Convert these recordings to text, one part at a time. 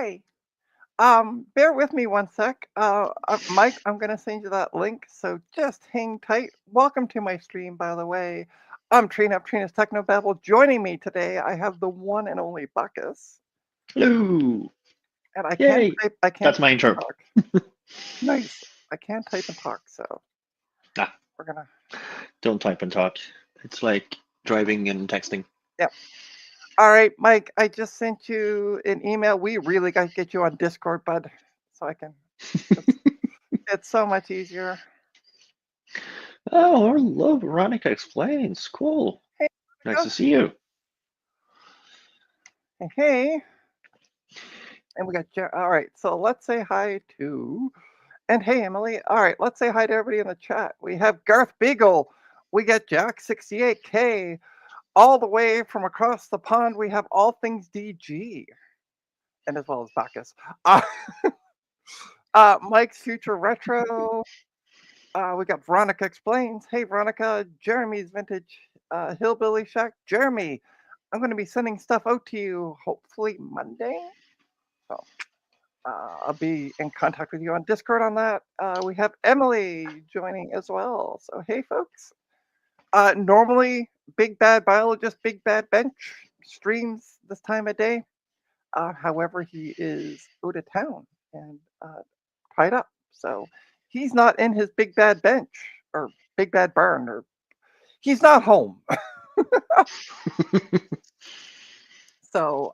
Hi. Bear with me one sec. Mike, I'm gonna send you that link, so just hang tight. Welcome to my stream, by the way. I'm Trina of Trina's Technobabble. Joining me today, I have the one and only Buckus, Hello. and I can't Yay. type. I can't That's my type and intro. talk. Nice. I can't type and talk, so Ah, we're gonna. don't type and talk. It's like driving and texting. Yep. All right, Mike. I just sent you an email. We really got to get you on Discord, bud, so I can. It's so much easier. Oh, hello, Veronica Explains. Cool. Hey, Nice Monica. to see you. Hey. And we got all right. So let's say hi to and hey Emily. All right, let's say hi to everybody in the chat. We have Garth Beagle. We got Jack 68K. All the way from across the pond, we have all things DG, and as well as Bacchus. Uh, Mike's Future Retro. We got Veronica Explains. Hey Veronica, Jeremy's Vintage Hillbilly Shack. Jeremy, I'm going to be sending stuff out to you hopefully Monday. So I'll be in contact with you on Discord on that. We have Emily joining as well. So, hey, folks. Normally, Big Bad Biologist, Big Bad Bench streams this time of day. However, he is out of town and tied up. So, he's not in his Big Bad Bench or Big Bad Barn, or he's not home. So,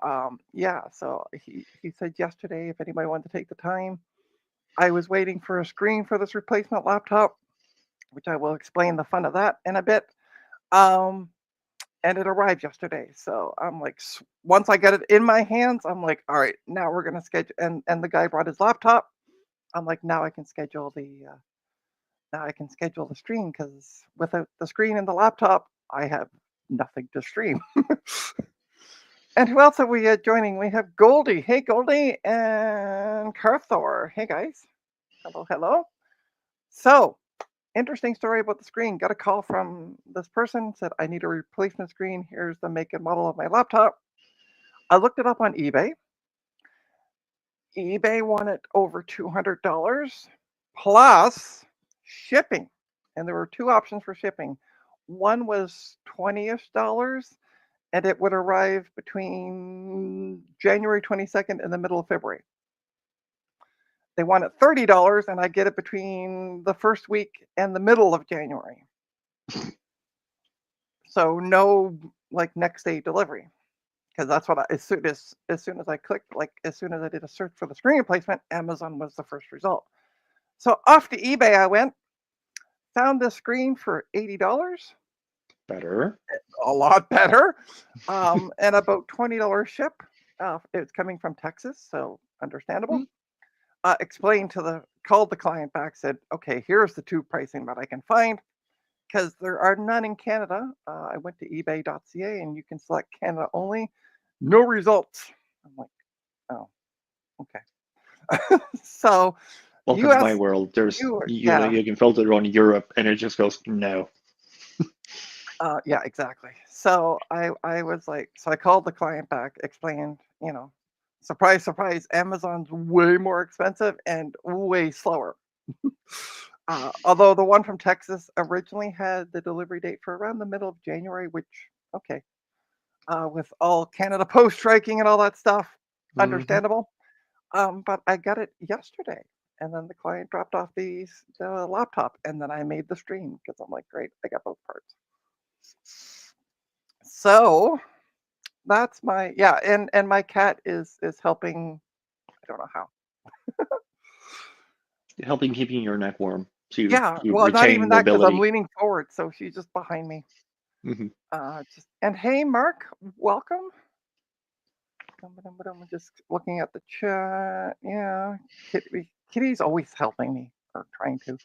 yeah, so he said yesterday if anybody wanted to take the time, I was waiting for a screen for this replacement laptop, which I will explain the fun of that in a bit. Um, and it arrived yesterday. So I'm like, once I get it in my hands, I'm like, all right, now we're gonna schedule. And the guy brought his laptop. I'm like, now I can schedule the stream because without the screen and the laptop, I have nothing to stream. And who else are we joining? We have Goldie. Hey, Goldie, and Carthor. Hey, guys. Hello, hello. So, interesting story about the screen. Got a call from this person, said, I need a replacement screen. Here's the make and model of my laptop. I looked it up on eBay. eBay wanted over $200 plus shipping. And there were two options for shipping. One was $20-ish, and it would arrive between January 22nd and the middle of February. They want it $30, and I get it between the first week and the middle of January. So no like next day delivery, because that's what as soon as I clicked, like as soon as I did a search for the screen replacement, Amazon was the first result. So off to eBay I went, found this screen for $80, Better. a lot better, and about $20 ship. It's coming from Texas, so understandable. Called the client back, said, okay, here's the two pricing that I can find, because there are none in Canada. I went to ebay.ca and you can select Canada only. No results. I'm like, oh, okay. So Welcome to my US, world. There's yeah, you can filter on Europe and it just goes no. yeah, exactly. So I was like, so I called the client back, explained, surprise, surprise, Amazon's way more expensive and way slower. Although the one from Texas originally had the delivery date for around the middle of January, which, okay, with all Canada Post striking and all that stuff, Mm-hmm. understandable. But I got it yesterday, and then the client dropped off the laptop, and then I made the stream because I'm like, great, I got both parts. So that's my and my cat is helping. I don't know how. Helping keeping your neck warm to Yeah, you well, not retain even that because I'm mobility. leaning forward, so she's just behind me. Mm-hmm. Just and hey, Mark, welcome. I'm just looking at the chat. Yeah, Kitty's always helping me or trying to.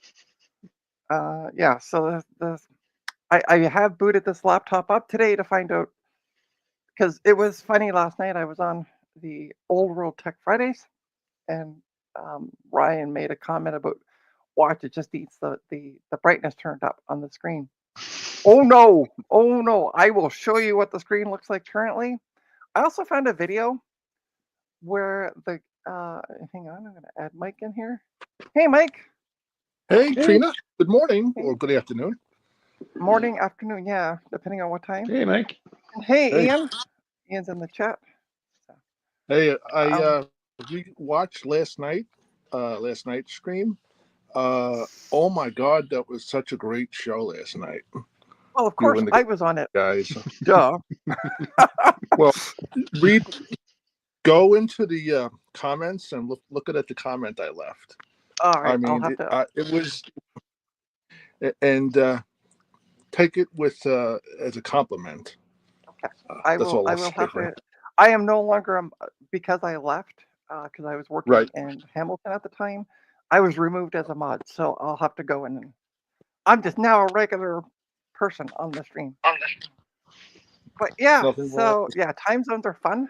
Yeah. So I have booted this laptop up today to find out, because it was funny last night. I was on the Old World Tech Fridays, and Ryan made a comment about, watch, it just eats the brightness turned up on the screen. Oh no, I will show you what the screen looks like currently. I also found a video where Hang on, I'm going to add Mike in here. Hey, Mike. Hey, Hey. Trina. Good morning Hey. or good afternoon. Morning, afternoon, yeah, depending on what time. Hey, Mike. And hey, Hey. Ian. Ian's in the chat. So, Hey, I watched last night's stream. Oh my God, that was such a great show last night. well, of You course, and the I was on it. guys. Duh. Well, go into the comments and look at the comment I left. All right, I mean, I'll have to. it was, and take it with as a compliment. Okay. I That's will. all I I'll will say. have to. I am no longer because I left because I was working Right. in Hamilton at the time. I was removed as a mod, so I'll have to go in. And I'm just now a regular person on the stream. But yeah, Nothing wrong. so yeah, time zones are fun.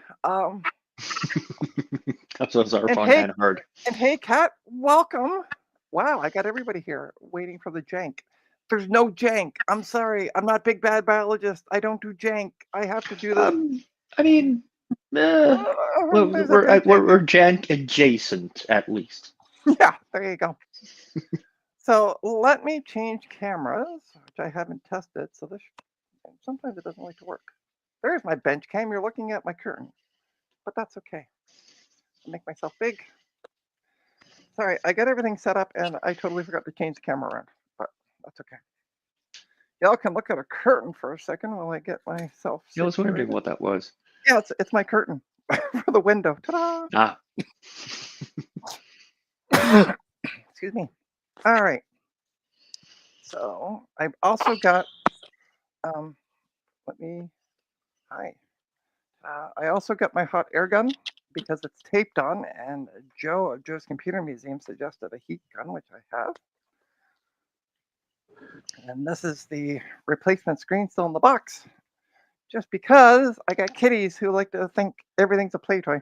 Those are And fun hey, and hard. and hey, Kat, welcome. Wow, I got everybody here waiting for the jank. There's no jank. I'm sorry. I'm not big bad biologist. I don't do jank. I have to do this. I mean, There's a big jank. we're jank adjacent at least. Yeah, there you go. So let me change cameras, which I haven't tested. So this sometimes it doesn't like to work. There's my bench cam. You're looking at my curtain, but that's okay. I'll make myself big. Sorry, I got everything set up and I totally forgot to change the camera around, but that's okay. Y'all can look at a curtain for a second while I get myself I was wondering situated. what that was. Yeah, it's my curtain for the window. Ta-da! Ah, Excuse me. All right. So I've also got let me hi. I also got my hot air gun because it's taped on, and Joe of Joe's Computer Museum suggested a heat gun, which I have. And this is the replacement screen still in the box, just because I got kitties who like to think everything's a play toy,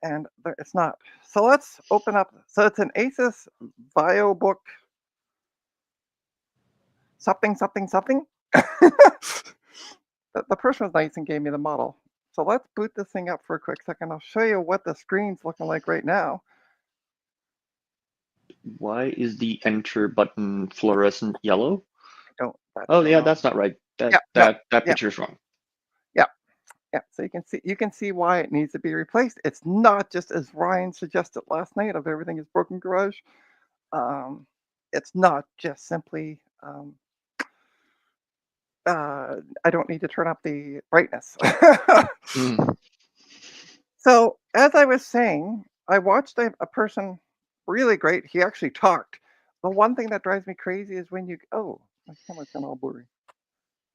and it's not. So let's open up. So it's an ASUS Vivobook something. The person was nice and gave me the model. So let's boot this thing up for a quick second. I'll show you what the screen's looking like right now. why is the enter button fluorescent yellow? Oh yeah, that's not right. That picture's wrong. Yeah, so you can see why it needs to be replaced. It's not just as Ryan suggested last night of everything is broken garage. It's not just simply I don't need to turn up the brightness. So as I was saying, I watched a person really great. He actually talked. The one thing that drives me crazy is when you my camera's kind of all blurry.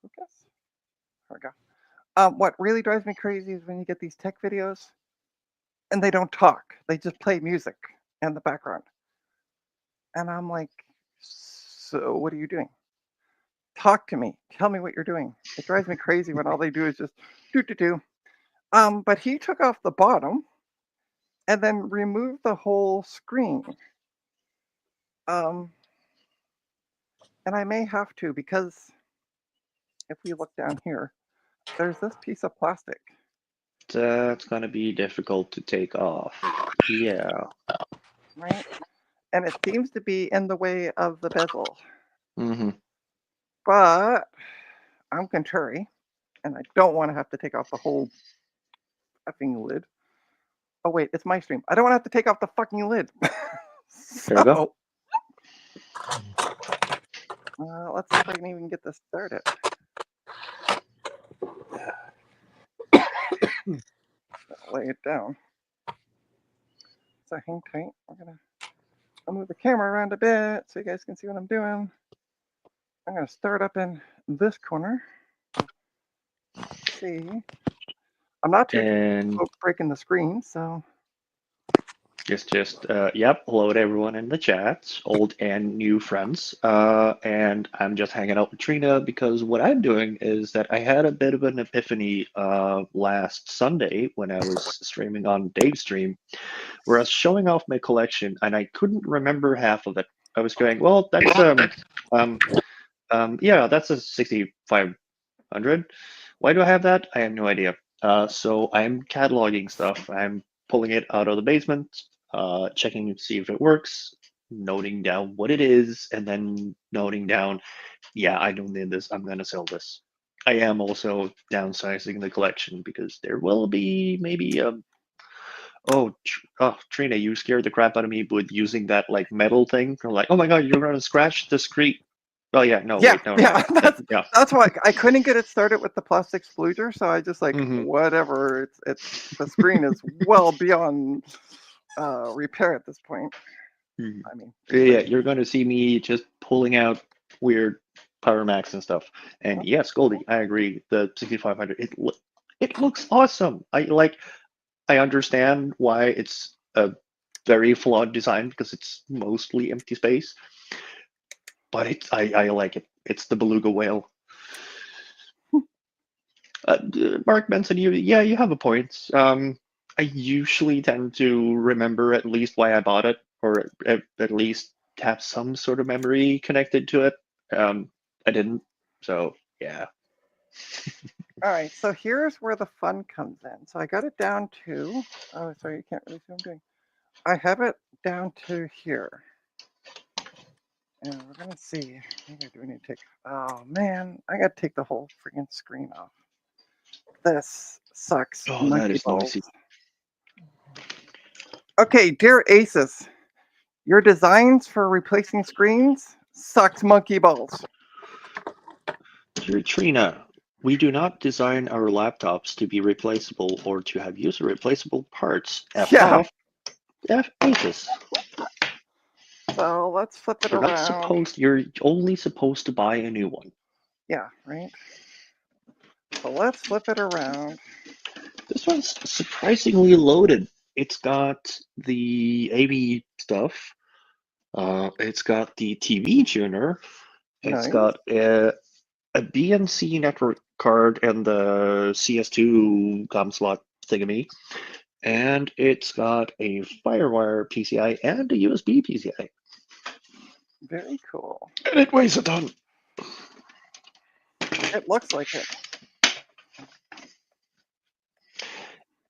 Focus. There we go. What really drives me crazy is when you get these tech videos and they don't talk. They just play music in the background. And I'm like, so what are you doing? Talk to me. Tell me what you're doing. It drives me crazy when all they do is just do. But he took off the bottom and then removed the whole screen. And I may have to because if we look down here, there's this piece of plastic. That's gonna be difficult to take off. Yeah. Right? And it seems to be in the way of the bezel. Mm-hmm. But I'm contrary, and I don't want to have to take off the whole effing lid. Oh wait, it's my stream. I don't want to have to take off the fucking lid. There we go. Let's see if I can even get this started. Lay it down. So hang tight. I'll move the camera around a bit so you guys can see what I'm doing. I'm gonna start up in this corner. Let's see. I'm not too breaking the screen, so Yep, hello to everyone in the chat, old and new friends. And I'm just hanging out with Trina because what I'm doing is that I had a bit of an epiphany last Sunday when I was streaming on Dave's stream, where I was showing off my collection and I couldn't remember half of it. I was going, well, that's yeah, that's a 6500. Why do I have that? I have no idea. So I'm cataloging stuff. I'm pulling it out of the basement, checking to see if it works, noting down what it is, and then noting down, yeah, I don't need this. I'm going to sell this. I am also downsizing the collection because there will be maybe Trina, you scared the crap out of me with using that like metal thing. I'm like, oh my god, you're gonna scratch the screen. Oh yeah, no, Yeah, wait, no, yeah, yeah. that's why I couldn't get it started with the plastic sploogers, so I just like Mhm. whatever. It's the screen is well beyond repair at this point. Mhm. I mean, Yeah, you're gonna see me just pulling out weird Power Max and stuff. And yes, Goldie, I agree. The 6500, it looks awesome. I understand why it's a very flawed design because it's mostly empty space, but I like it. It's the beluga whale. Mark Benson, you have a point. I usually tend to remember at least why I bought it, or at least have some sort of memory connected to it. I didn't, so yeah. all right. So here's where the fun comes in. So I got it down to. Oh, sorry, you can't really see what I'm doing. I have it down to here, and we're gonna see. Maybe do we need to take? Oh man, I gotta take the whole freaking screen off. This sucks, Oh, that monkey is balls. noisy. Okay, dear Asus, your designs for replacing screens sucks monkey balls. Dear Trina, we do not design our laptops to be replaceable or to have user replaceable parts. F Yeah. off. F Asus. So let's flip it around. You're only supposed to buy a new one. Yeah, right. So let's flip it around. This one's surprisingly loaded. It's got the AV stuff. It's got the TV tuner. It's Nice. got a BNC network card and the CS2 COM slot thingamy. And it's got a FireWire PCI and a USB PCI. Very cool. And it weighs a ton. It looks like it.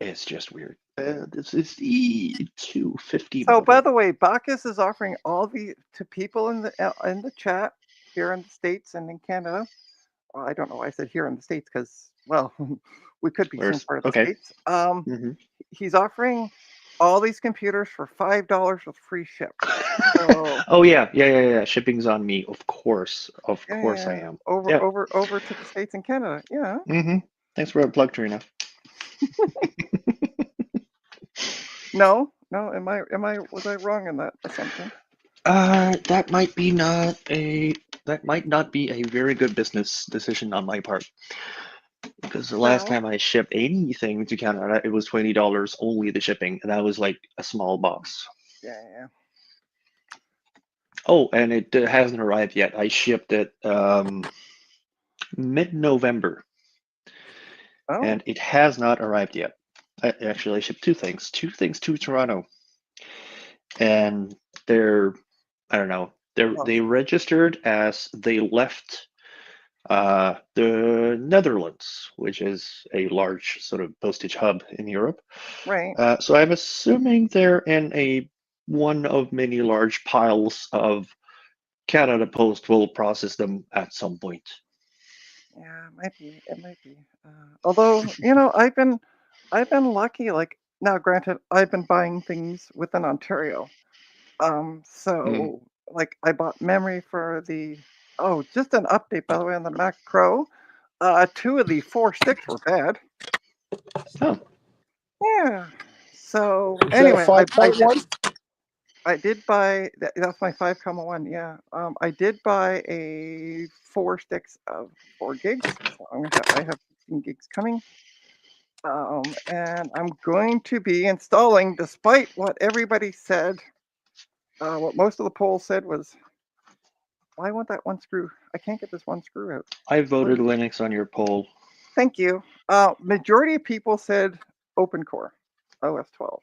It's just weird. This is E250 So by model. the way, Bacchus is offering all the to people in the chat here in the States and in Canada. Well, I don't know why I said here in the States because well, we could be some Where's part of the okay? States. hmm He's offering all these computers for $5 with free ship. So Oh yeah. Shipping's on me, of course. Of course I yeah, am. over Yeah. over over to the States and Canada. Yeah. hmm Thanks for the plug, Trina. No, no. Was I wrong in that assumption? That might not be a very good business decision on my part. Because the last Well, time I shipped anything to Canada, it was $20 only the shipping, and that was like a small box. yeah. Oh, and it hasn't arrived yet. I shipped it mid-November, Oh, and it has not arrived yet. I shipped two things to Toronto, and I don't know, well, they registered as they left the Netherlands, which is a large sort of postage hub in Europe. right. So I'm assuming they're in one of many large piles of Canada Post will process them at some point. Yeah, it might be. It might be. Although I've been lucky. Like now, granted, I've been buying things within Ontario. Mm. So like I bought memory for the. Oh, just an update by the way on the Mac Pro. Two of the four sticks were bad. Oh, Yeah. So Is that a anyway, 5.1? I did buy that's my 5.1. Yeah. I did buy a 4 sticks of 4 gigs. So I have 16 gigs coming. And I'm going to be installing, despite what everybody said. What most of the polls said was, "I want that one screw. I can't get this one screw out." I What voted is it? Linux on your poll. Thank you. Majority of people said Open Core, OS 12.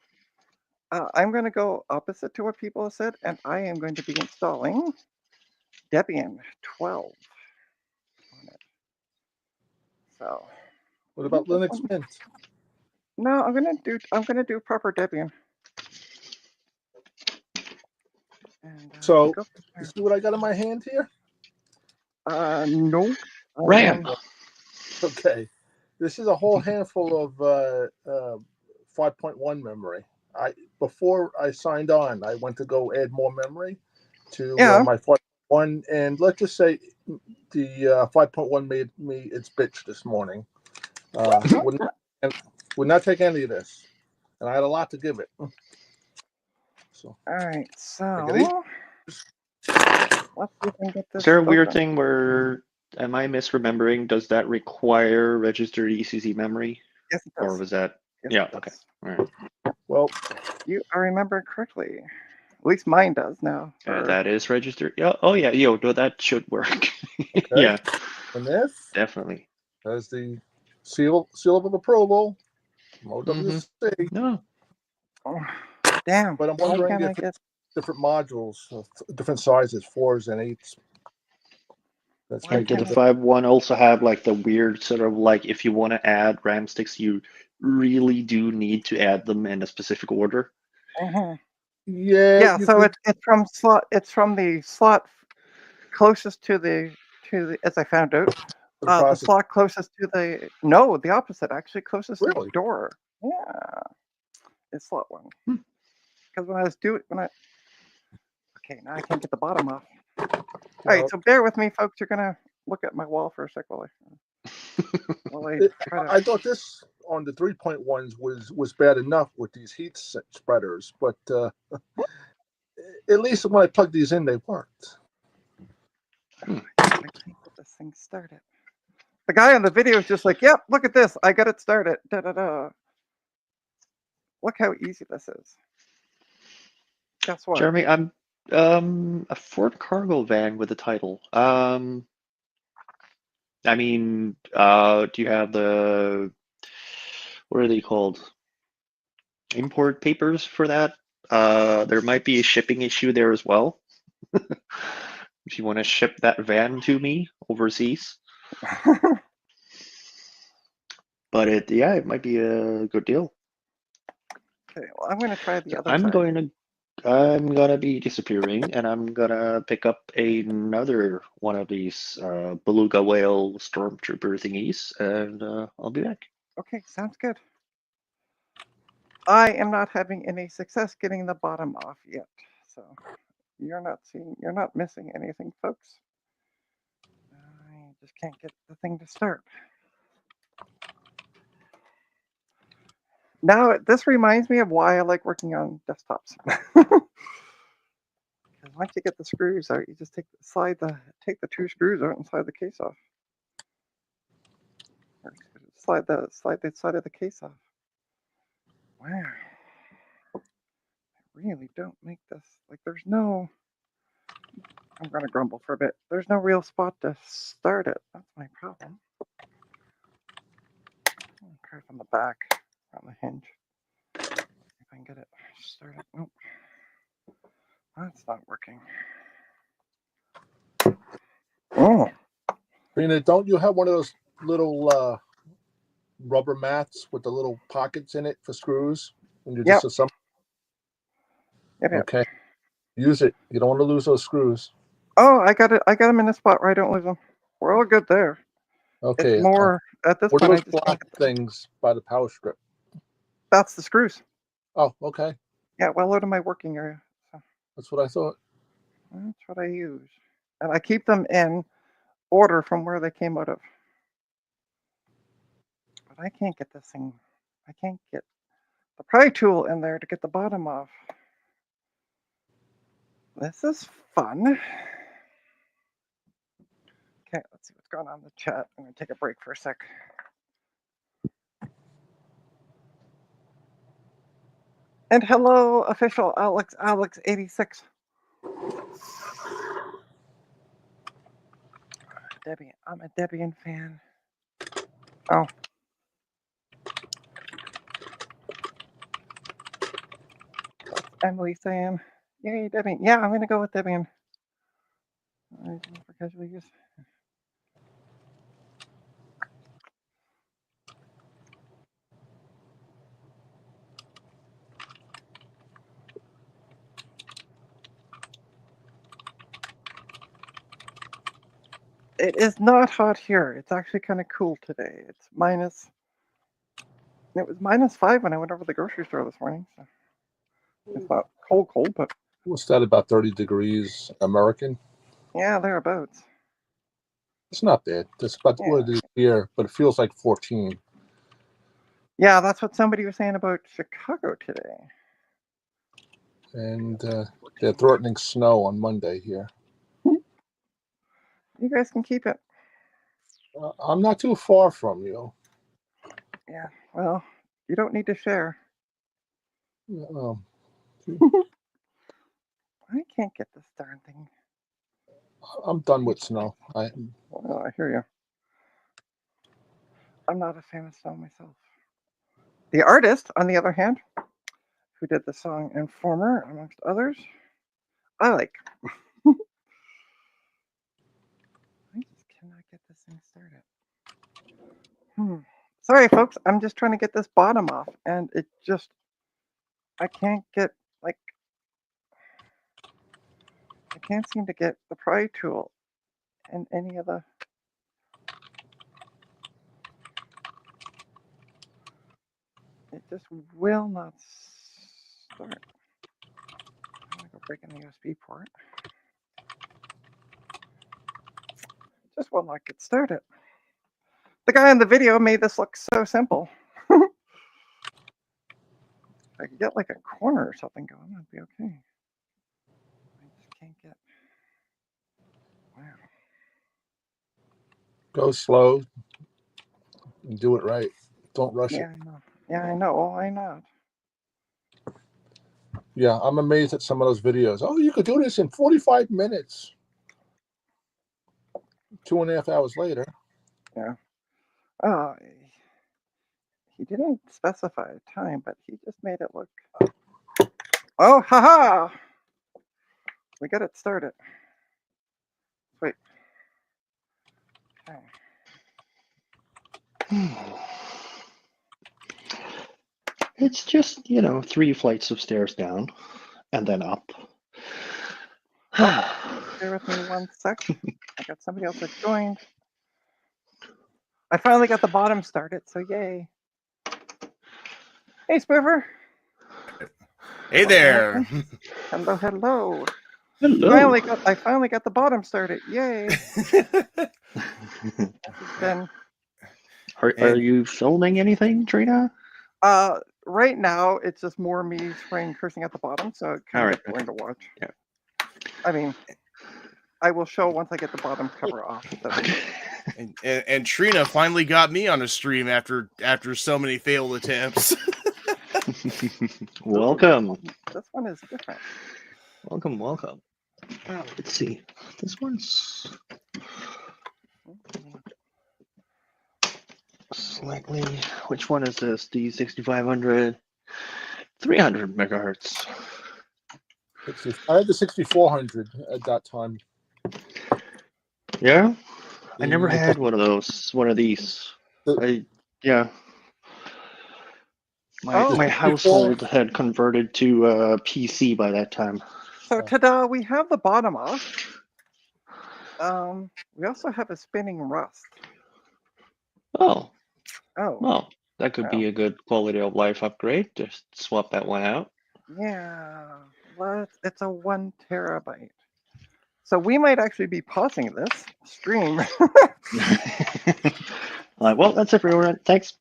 I'm going to go opposite to what people have said, and I am going to be installing Debian 12 on it. So, What about Linux Mint? No, I'm gonna do proper Debian. And So, go from you there. see what I got in my hand here? No. RAM. Okay. This is a whole handful of 5.1 memory. Before I signed on, I went to go add more memory to Yeah. my 5.1, and let's just say the 5.1 made me its bitch this morning. Would not take any of this, and I had a lot to give it. So, All right. So Take it let's see if I can get this. Is there a weird open. thing where, am I misremembering? Does that require registered ECC memory? Yes, it Or does. was that? Yes, Yeah, it okay. does. All right. well, You are remembering correctly. At least mine does now. That is registered. Yeah. Oh, yeah. Yo, no, that should work. okay. Yeah, And this definitely. has the seal of approval, OWC. No. Oh, damn. But I'm Why wondering can't I if get? it's different modules, different sizes, 4s and 8s. That's Why And did making the can't I? 5.1 also have like the weird sort of like if you want to add RAM sticks, you really do need to add them in a specific order? Mhm. Yeah, Yeah. you So could. it's from slot. It's from the slot closest to the as I found out. The The process. slot closest to the the opposite actually closest to the Really? door. Yeah, it's slot one. Hmm. Because when I okay, now I can't get the bottom off. All You right, know, so bear with me, folks. You're gonna look at my wall for a sec while I try to. I thought this on the 3.1s was bad enough with these heat spreaders, but at least when I plugged these in, they worked. Hmm. I can't get this thing started. The guy on the video is just like, "Yep, look at this. I got it started." Da da da. Look how easy this is. Guess what? Jeremy, I'm a Ford cargo van with a title. I mean, do you have the, what are they called? Import papers for that? There might be a shipping issue there as well. If you want to ship that van to me overseas. But it might be a good deal. Okay, well, I'm gonna try the So other side. I'm gonna be disappearing, and I'm gonna pick up another one of these beluga whale stormtrooper thingies, and I'll be back. Okay, sounds good. I am not having any success getting the bottom off yet, so you're not missing anything, folks. I just can't get the thing to start. Now, this reminds me of why I like working on desktops. Because once you get the screws out, you just take the two screws out and slide the case off. Or slide the side of the case off. Wow. I really don't make this like there's no I'm gonna grumble for a bit. There's no real spot to start it. That's my problem. Try from the back, on the hinge. If I can get it started. Nope. That's not working. Oh. Rena, don't you have one of those little rubber mats with the little pockets in it for screws when you Yep. just assemble? Yep. Okay, use it. You don't want to lose those screws. Oh, I got it. I got them in a spot where I don't lose them. We're all good there. Okay. It's more at this What are point. I those just can't black get things by the power strip? that's the screws. Oh, okay. Yeah, well out of my working area. So That's what I thought. that's what I use, and I keep them in order from where they came out of. But I can't get this thing. I can't get the pry tool in there to get the bottom off. This is fun. Okay, let's see what's going on in the chat. I'm gonna take a break for a sec. And hello, official Alex86. Debian. I'm a Debian fan. Oh. What's Emily saying? Yay, Debian. Yeah, I'm gonna go with Debian. For casual use. It is not hot here. It's actually kind of cool today. It was -5 when I went over to the grocery store this morning. So it's not cold, but What's that, about 30 degrees American? yeah, thereabouts. It's not bad. That's about Yeah. what it is here, but it feels like 14. Yeah, that's what somebody was saying about Chicago today. And they're threatening snow on Monday here. You guys can keep it. I'm not too far from you. Yeah, well, you don't need to share. Um, I can't get this darn thing. I'm done with snow. Well, I hear you. I'm not a fan of snow myself. The artist, on the other hand, who did the song Informer, amongst others, I like. I just cannot get this thing started. Sorry, folks. I'm just trying to get this bottom off, and I can't get, like, I can't seem to get the pry tool in any of the. It just will not start. I'm gonna go break in the USB port. Just will not get started. The guy in the video made this look so simple. I could get like a corner or something going, that'd be okay. I just can't get. Wow. Go slow and do it right. Don't rush it. I know. Yeah, I know. I know. Yeah, I'm amazed at some of those videos. Oh, you could do this in 45 minutes. 2.5 hours later. Yeah. Oh, he didn't specify a time, but he just made it look. Oh, haha! We got it started. Wait. Okay. It's just, 3 flights of stairs down and then up. Bear with me 1 sec. I got somebody else that joined. I finally got the bottom started, so yay. Hey, Spoofer. Hey there. Hello, hello. Hello. I finally got the bottom started. Yay. Then Are you filming anything, Trina? right now it's just more me spraying cursing at the bottom, so it kind of gets boring to watch. Yeah. I mean, I will show once I get the bottom cover off. So. And Trina finally got me on a stream after so many failed attempts. Welcome. Ooh, this one is different. Welcome. Let's see. This one's slightly. Which one is this? The 6500, 300 megahertz. I had the 6400 at that time. Yeah, I never had one of those. One of these. Yeah. My household had converted to PC by that time. So ta-da! We have the bottom off. We also have a spinning rust. Oh. Well, that could be a good quality of life upgrade. Just swap that one out. Yeah. What? It's a 1 terabyte. So we might actually be pausing this stream. Well, that's it for everyone. Thanks.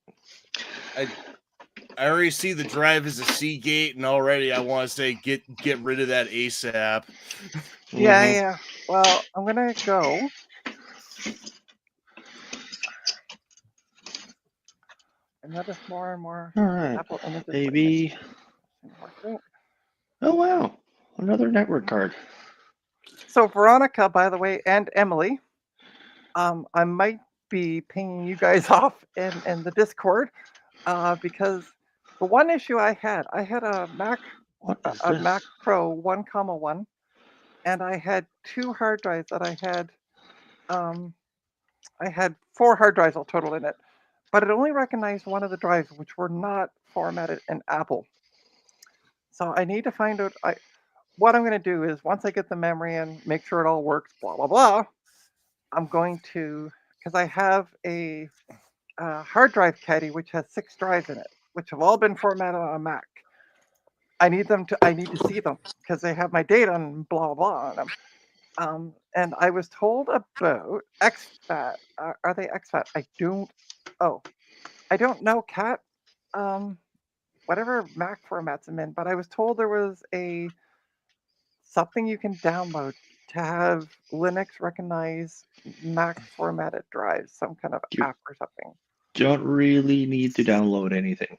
I already see the drive as a Seagate, and already I want to say get rid of that ASAP. Yeah. Well, I'm gonna go. I notice more and more Apple images. Baby. Oh wow, another network card. So Veronica, by the way, and Emily, I might be pinging you guys off in the Discord because the one issue I had a Mac Mac Pro 1,1, and I had 2 hard drives that I had 4 hard drives all total in it, but it only recognized one of the drives, which were not formatted in Apple. So I need to find out. What I'm going to do is once I get the memory and make sure it all works, blah blah blah. I'm going to, because I have a hard drive caddy which has 6 drives in it, which have all been formatted on a Mac. I need them to. I need to see them because they have my data and blah blah on them. And I was told about exFAT. Are they exFAT? I don't. Oh, I don't know, Cat. Um, whatever Mac formats I'm in, but I was told there was a something you can download to have Linux recognize Mac formatted drives, some kind of You app or something. don't really need to download anything.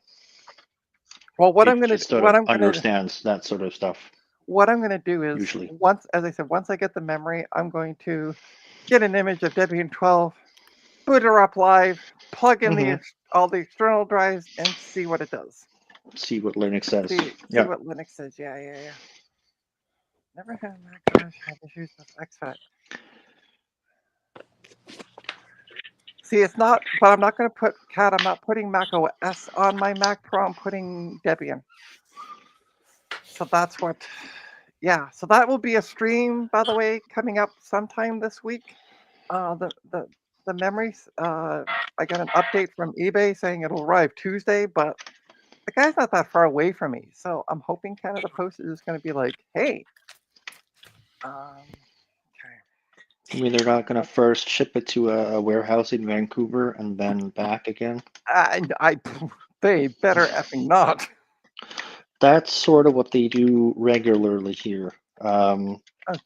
Well, It just sort of understands that sort of stuff. what I'm gonna do is Usually. once, as I said, once I get the memory, I'm going to get an image of Debian 12, boot her up live, plug in Mhm. all the external drives, and see what it does. See what Linux says. See Yeah. what Linux says. Yeah. Never had Macintosh had issues with exFAT. See, it's not, but I'm not going to put Cat. I'm not putting Mac OS on my Mac Pro. I'm putting Debian. So that's what. Yeah. So that will be a stream, by the way, coming up sometime this week. The memories. I got an update from eBay saying it'll arrive Tuesday, but the guy's not that far away from me, so I'm hoping Canada Post is just going to be like, "Hey, okay." I mean, they're not going to first ship it to a warehouse in Vancouver and then back again. They better effing not. That's sort of what they do regularly here. Oh,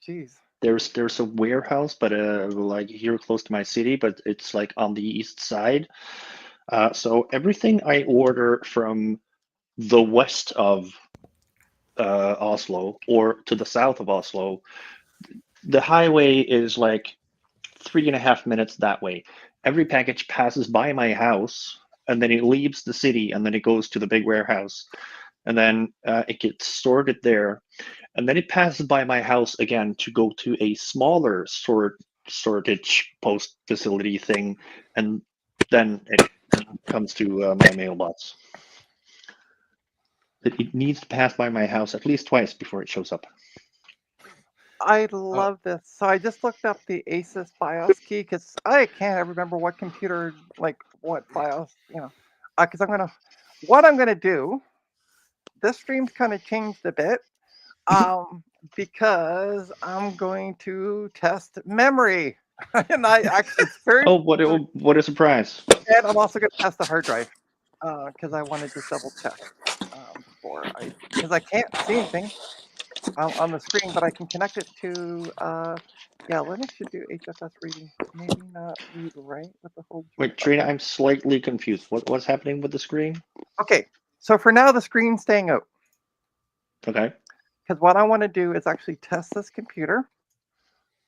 jeez. There's a warehouse, but like here close to my city, but it's like on the east side. So everything I order from the west of Oslo or to the south of Oslo, the highway is like 3.5 minutes that way. Every package passes by my house, and then it leaves the city, and then it goes to the big warehouse, and then it gets sorted there, and then it passes by my house again to go to a smaller sortage post facility thing, and then it comes to my mailbox. It needs to pass by my house at least twice before it shows up. I love this. So I just looked up the ASUS BIOS key because I can't remember what computer, like what BIOS, because what I'm gonna do. This stream's kind of changed a bit, because I'm going to test memory, and I actually first, Oh, what a surprise! and I'm also gonna test the hard drive, because I want to just double check, because I can't see anything on the screen, but I can connect it to, yeah, Linux should do HFS reading. Maybe not read write with the whole joint. Wait, Trina, I'm slightly confused. What's happening with the screen? Okay, so for now, the screen's staying out. Okay. Because what I want to do is actually test this computer.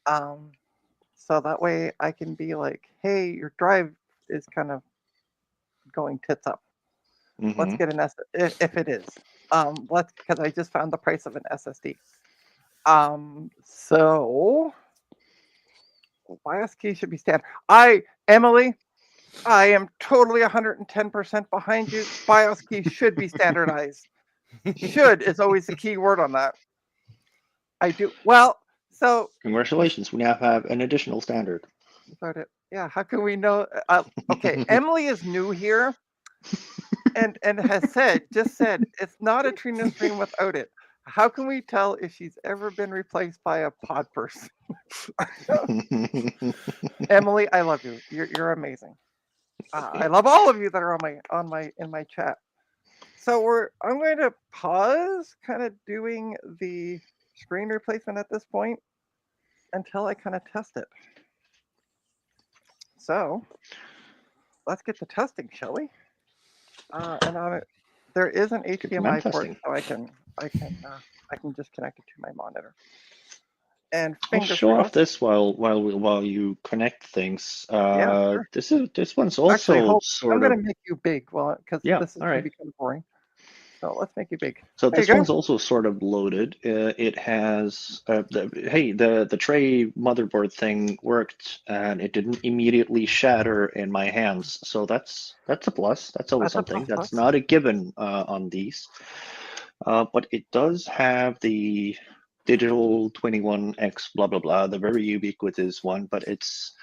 So that way I can be like, hey, your drive is kind of going tits up. Let's get an if it is. Because I just found the price of an SSD. So BIOS key should be standard. Emily, I am totally 110% behind you. BIOS key should be standardized. Should is always the key word on that. I do well. So Congratulations, we now have an additional standard. yeah, how can we know? Okay, Emily is new here, and has just said it's not a Trina stream without it. How can we tell if she's ever been replaced by a pod person? Emily, I love you. You're amazing. I love all of you that are in my chat. So I'm going to pause kind of doing the screen replacement at this point until I kind of test it. So let's get to testing, shall we? There is an HDMI port, so I can just connect it to my monitor. And I'll fingers show off crossed. this while you connect things. Yeah, sure. This one's also Actually, I'm sort going of to make you big, because yeah. this is All going to right. become boring. So let's make you big. So There you this go. one's also sort of loaded. It has the tray motherboard thing worked, and it didn't immediately shatter in my hands. So that's a plus. That's always That's a something. plus. That's not a given on these. But it does have the Digital 21X, blah blah blah, the very ubiquitous one, but it's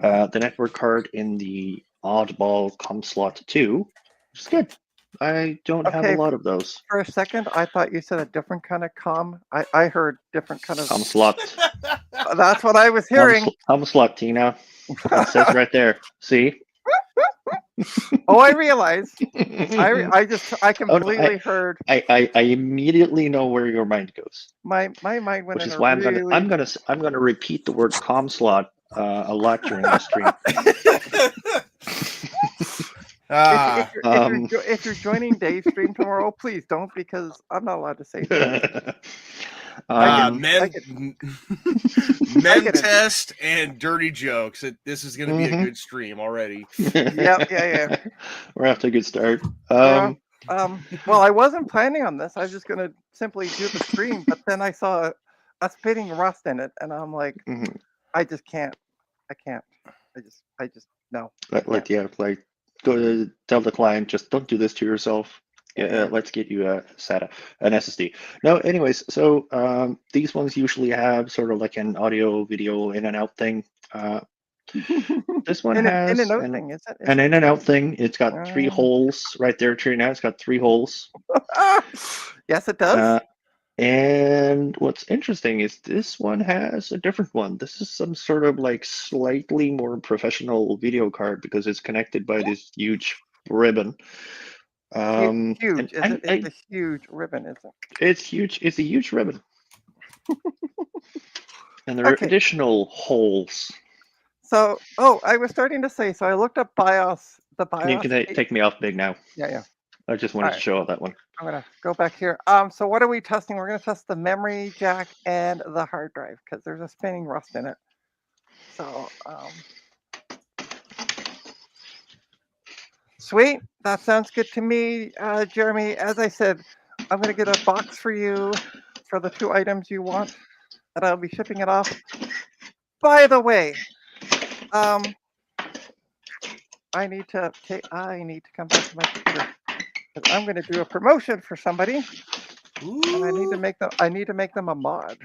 the network card in the oddball COM slot 2, which is good. I don't have a Okay, lot of those. for a second, I thought you said a different kind of com. I heard different kind of. COM slot. That's what I was hearing. COM slot, Tina. It says right there. See? Oh, I realize. I Oh, no, completely heard. I immediately know where your mind goes, My mind went which in is a why really. I'm gonna repeat the word COM slot a lot during this stream. If Um, you're joining Dave's stream tomorrow, please don't, because I'm not allowed to say that. Men get it. test and dirty jokes. This is going to be a Mhm. good stream already. Yeah. We're off to a good start. Well, I wasn't planning on this. I was just gonna simply do the stream, but then I saw a spitting rust in it, and I'm like, Mhm. I just can't. I can't. I just no. Like go to tell the client, just don't do this to yourself. Yeah. Let's get you a SATA, an SSD. No, anyways, so these ones usually have sort of like an audio video in and out thing. This one in has and out thing, is it? an in and out thing. It's got 3 Uh, holes right there, Trina. It's got 3 holes. yes, it does. And what's interesting is this one has a different one. This is some sort of like slightly more professional video card because it's connected by this huge ribbon. Huge. And It's a huge ribbon, isn't it? it's huge. It's a huge ribbon. And there are Okay. additional holes. So, I was starting to say. So I looked up BIOS. The BIOS. You can take me off big now. Yeah. I just wanted to Alright. show that one. I'm gonna go back here. So what are we testing? We're gonna test the memory jack and the hard drive because there's a spinning rust in it. So, sweet. That sounds good to me, Jeremy. As I said, I'm gonna get a box for you for the 2 items you want, and I'll be shipping it off. By the way, I need to come back to my computer because I'm gonna do a promotion for somebody. And I need to make them a mod.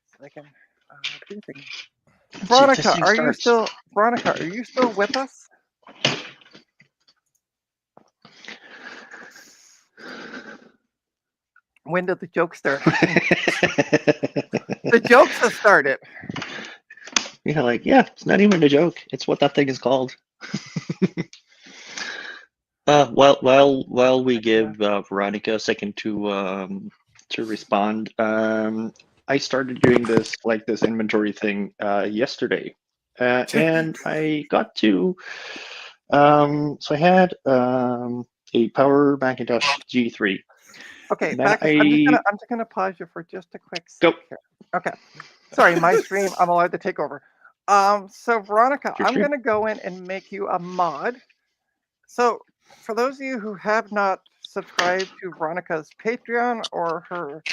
So they can do things. Veronica, are you still with us? When did the joke start? The jokes have started. It's not even a joke. It's what that thing is called. While we give Veronica a second to respond, I started doing this inventory thing yesterday, and I got to. So I had a Power Macintosh G3. Okay, Then I'm just gonna pause you for just a quick second. Here. Okay, sorry, my stream. I'm allowed to take over. So Veronica, I'm gonna go in and make you a mod. So for those of you who have not subscribed to Veronica's Patreon or her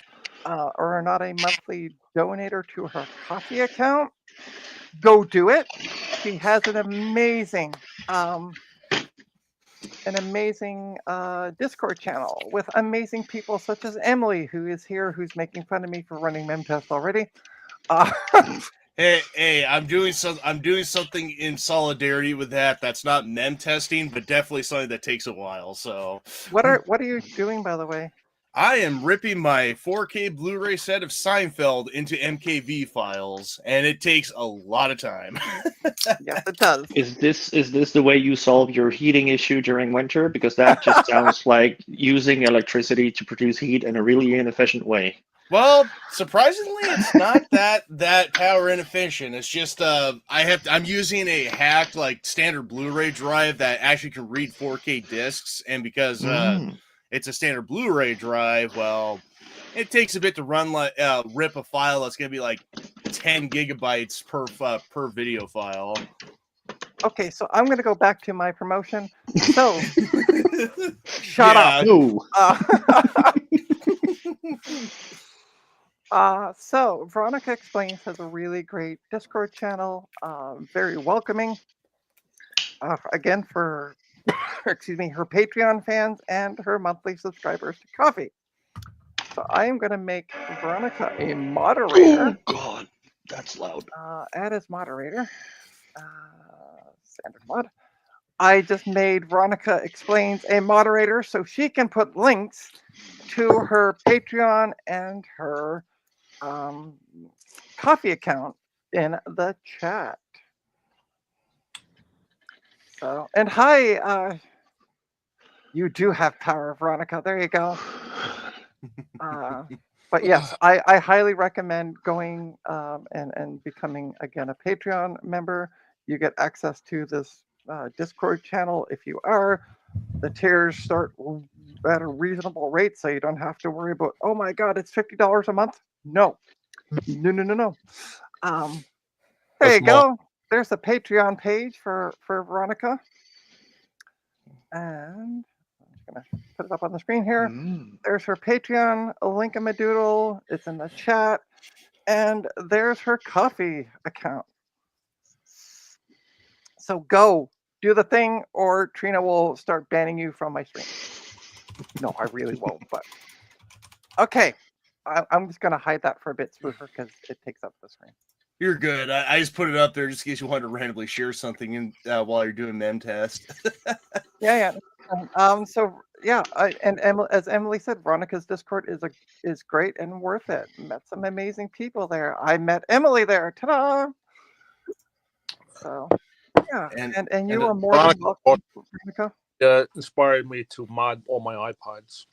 or are not a monthly donator to her coffee account, go do it. She has an amazing Discord channel with amazing people such as Emily, who is here, who's making fun of me for running memtest already. Hey, I'm doing something in solidarity with that. That's not mem testing, but definitely something that takes a while. So, what are you doing, by the way? I am ripping my 4K Blu-ray set of Seinfeld into MKV files, and it takes a lot of time. Yes, it does. Is this the way you solve your heating issue during winter? Because that just sounds like using electricity to produce heat in a really inefficient way. Well, surprisingly, it's not that power inefficient. It's just I'm using a hacked standard Blu-ray drive that actually can read 4K discs, and because it's a standard Blu-ray drive, well, it takes a bit to run rip a file that's gonna be like 10 gigabytes per video file. Okay, so I'm gonna go back to my promotion. So shut up. No. So Veronica Explains has a really great Discord channel, very welcoming. Again, for her Patreon fans and her monthly subscribers to coffee. So I am going to make Veronica a moderator. Oh God, that's loud. Add as moderator. Standard mod. I just made Veronica Explains a moderator so she can put links to her Patreon and her coffee account in the chat. So, and hi, you do have power, Veronica. There you go. But yes, I highly recommend going and becoming again a Patreon member. You get access to this Discord channel if you are. The tiers start at a reasonable rate, so you don't have to worry about, oh my God, it's $50 a month. No. There That's you go. There's the Patreon page for Veronica. And I'm just going to put it up on the screen here. There's her Patreon, a link in my doodle. It's in the chat. And there's her coffee account. So go do the thing, or Trina will start banning you from my stream. No, I really won't. But okay, I'm just going to hide that for a bit, Spoofer, because it takes up the screen. You're good. I just put it up there just in case you wanted to randomly share something in while you're doing mem test. Yeah. So yeah, as Emily said, Veronica's Discord is great and worth it. Met some amazing people there. I met Emily there. Ta-da! So yeah, and you are more than welcome, Veronica. Inspired me to mod all my iPods.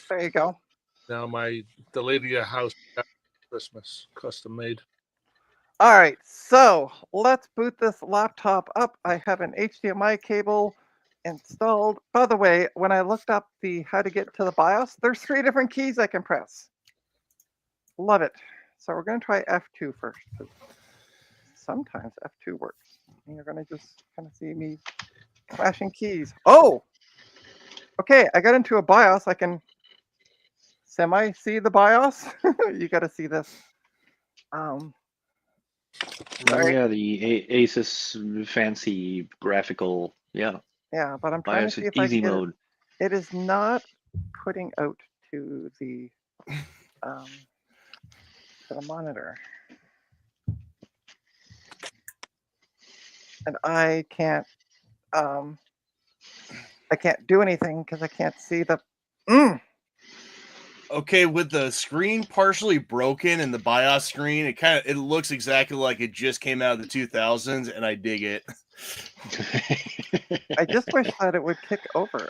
There you go. Now the lady at house Christmas custom made. All right, so let's boot this laptop up. I have an HDMI cable installed. By the way, when I looked up how to get to the BIOS, there's 3 different keys I can press. Love it. So we're going to try F2 first. Sometimes F2 works. And you're going to just kind of see me flashing keys. Oh, okay. I got into a BIOS. I can semi-see the BIOS. You got to see this. Oh yeah, the ASUS fancy graphical, yeah. Yeah, but I'm trying to see if I easy can get mode. it is not putting out to the monitor. And I can't do anything because I can't see the Okay, with the screen partially broken and the BIOS screen, it looks exactly like it just came out of the 2000s, and I dig it. I just wish that it would kick over.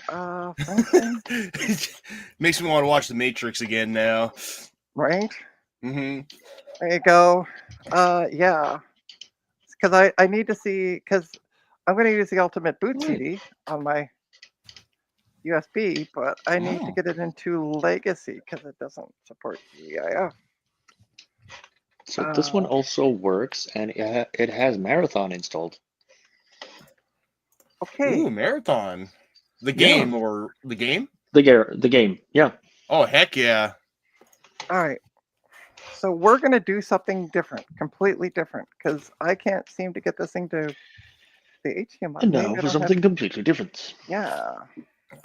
Makes me want to watch The Matrix again now. Right? Mm-hmm. There you go. Yeah. Because I need to see, because I'm going to use the Ultimate Boot CD on my USB, but I need to get it into Legacy because it doesn't support GIF. So this one also works, and it has Marathon installed. Okay. Ooh, Marathon. The game or the game? The game, yeah. Oh, heck yeah. All right. So we're going to do something different, completely different, because I can't seem to get this thing to the HDMI. And now for something completely different. Yeah.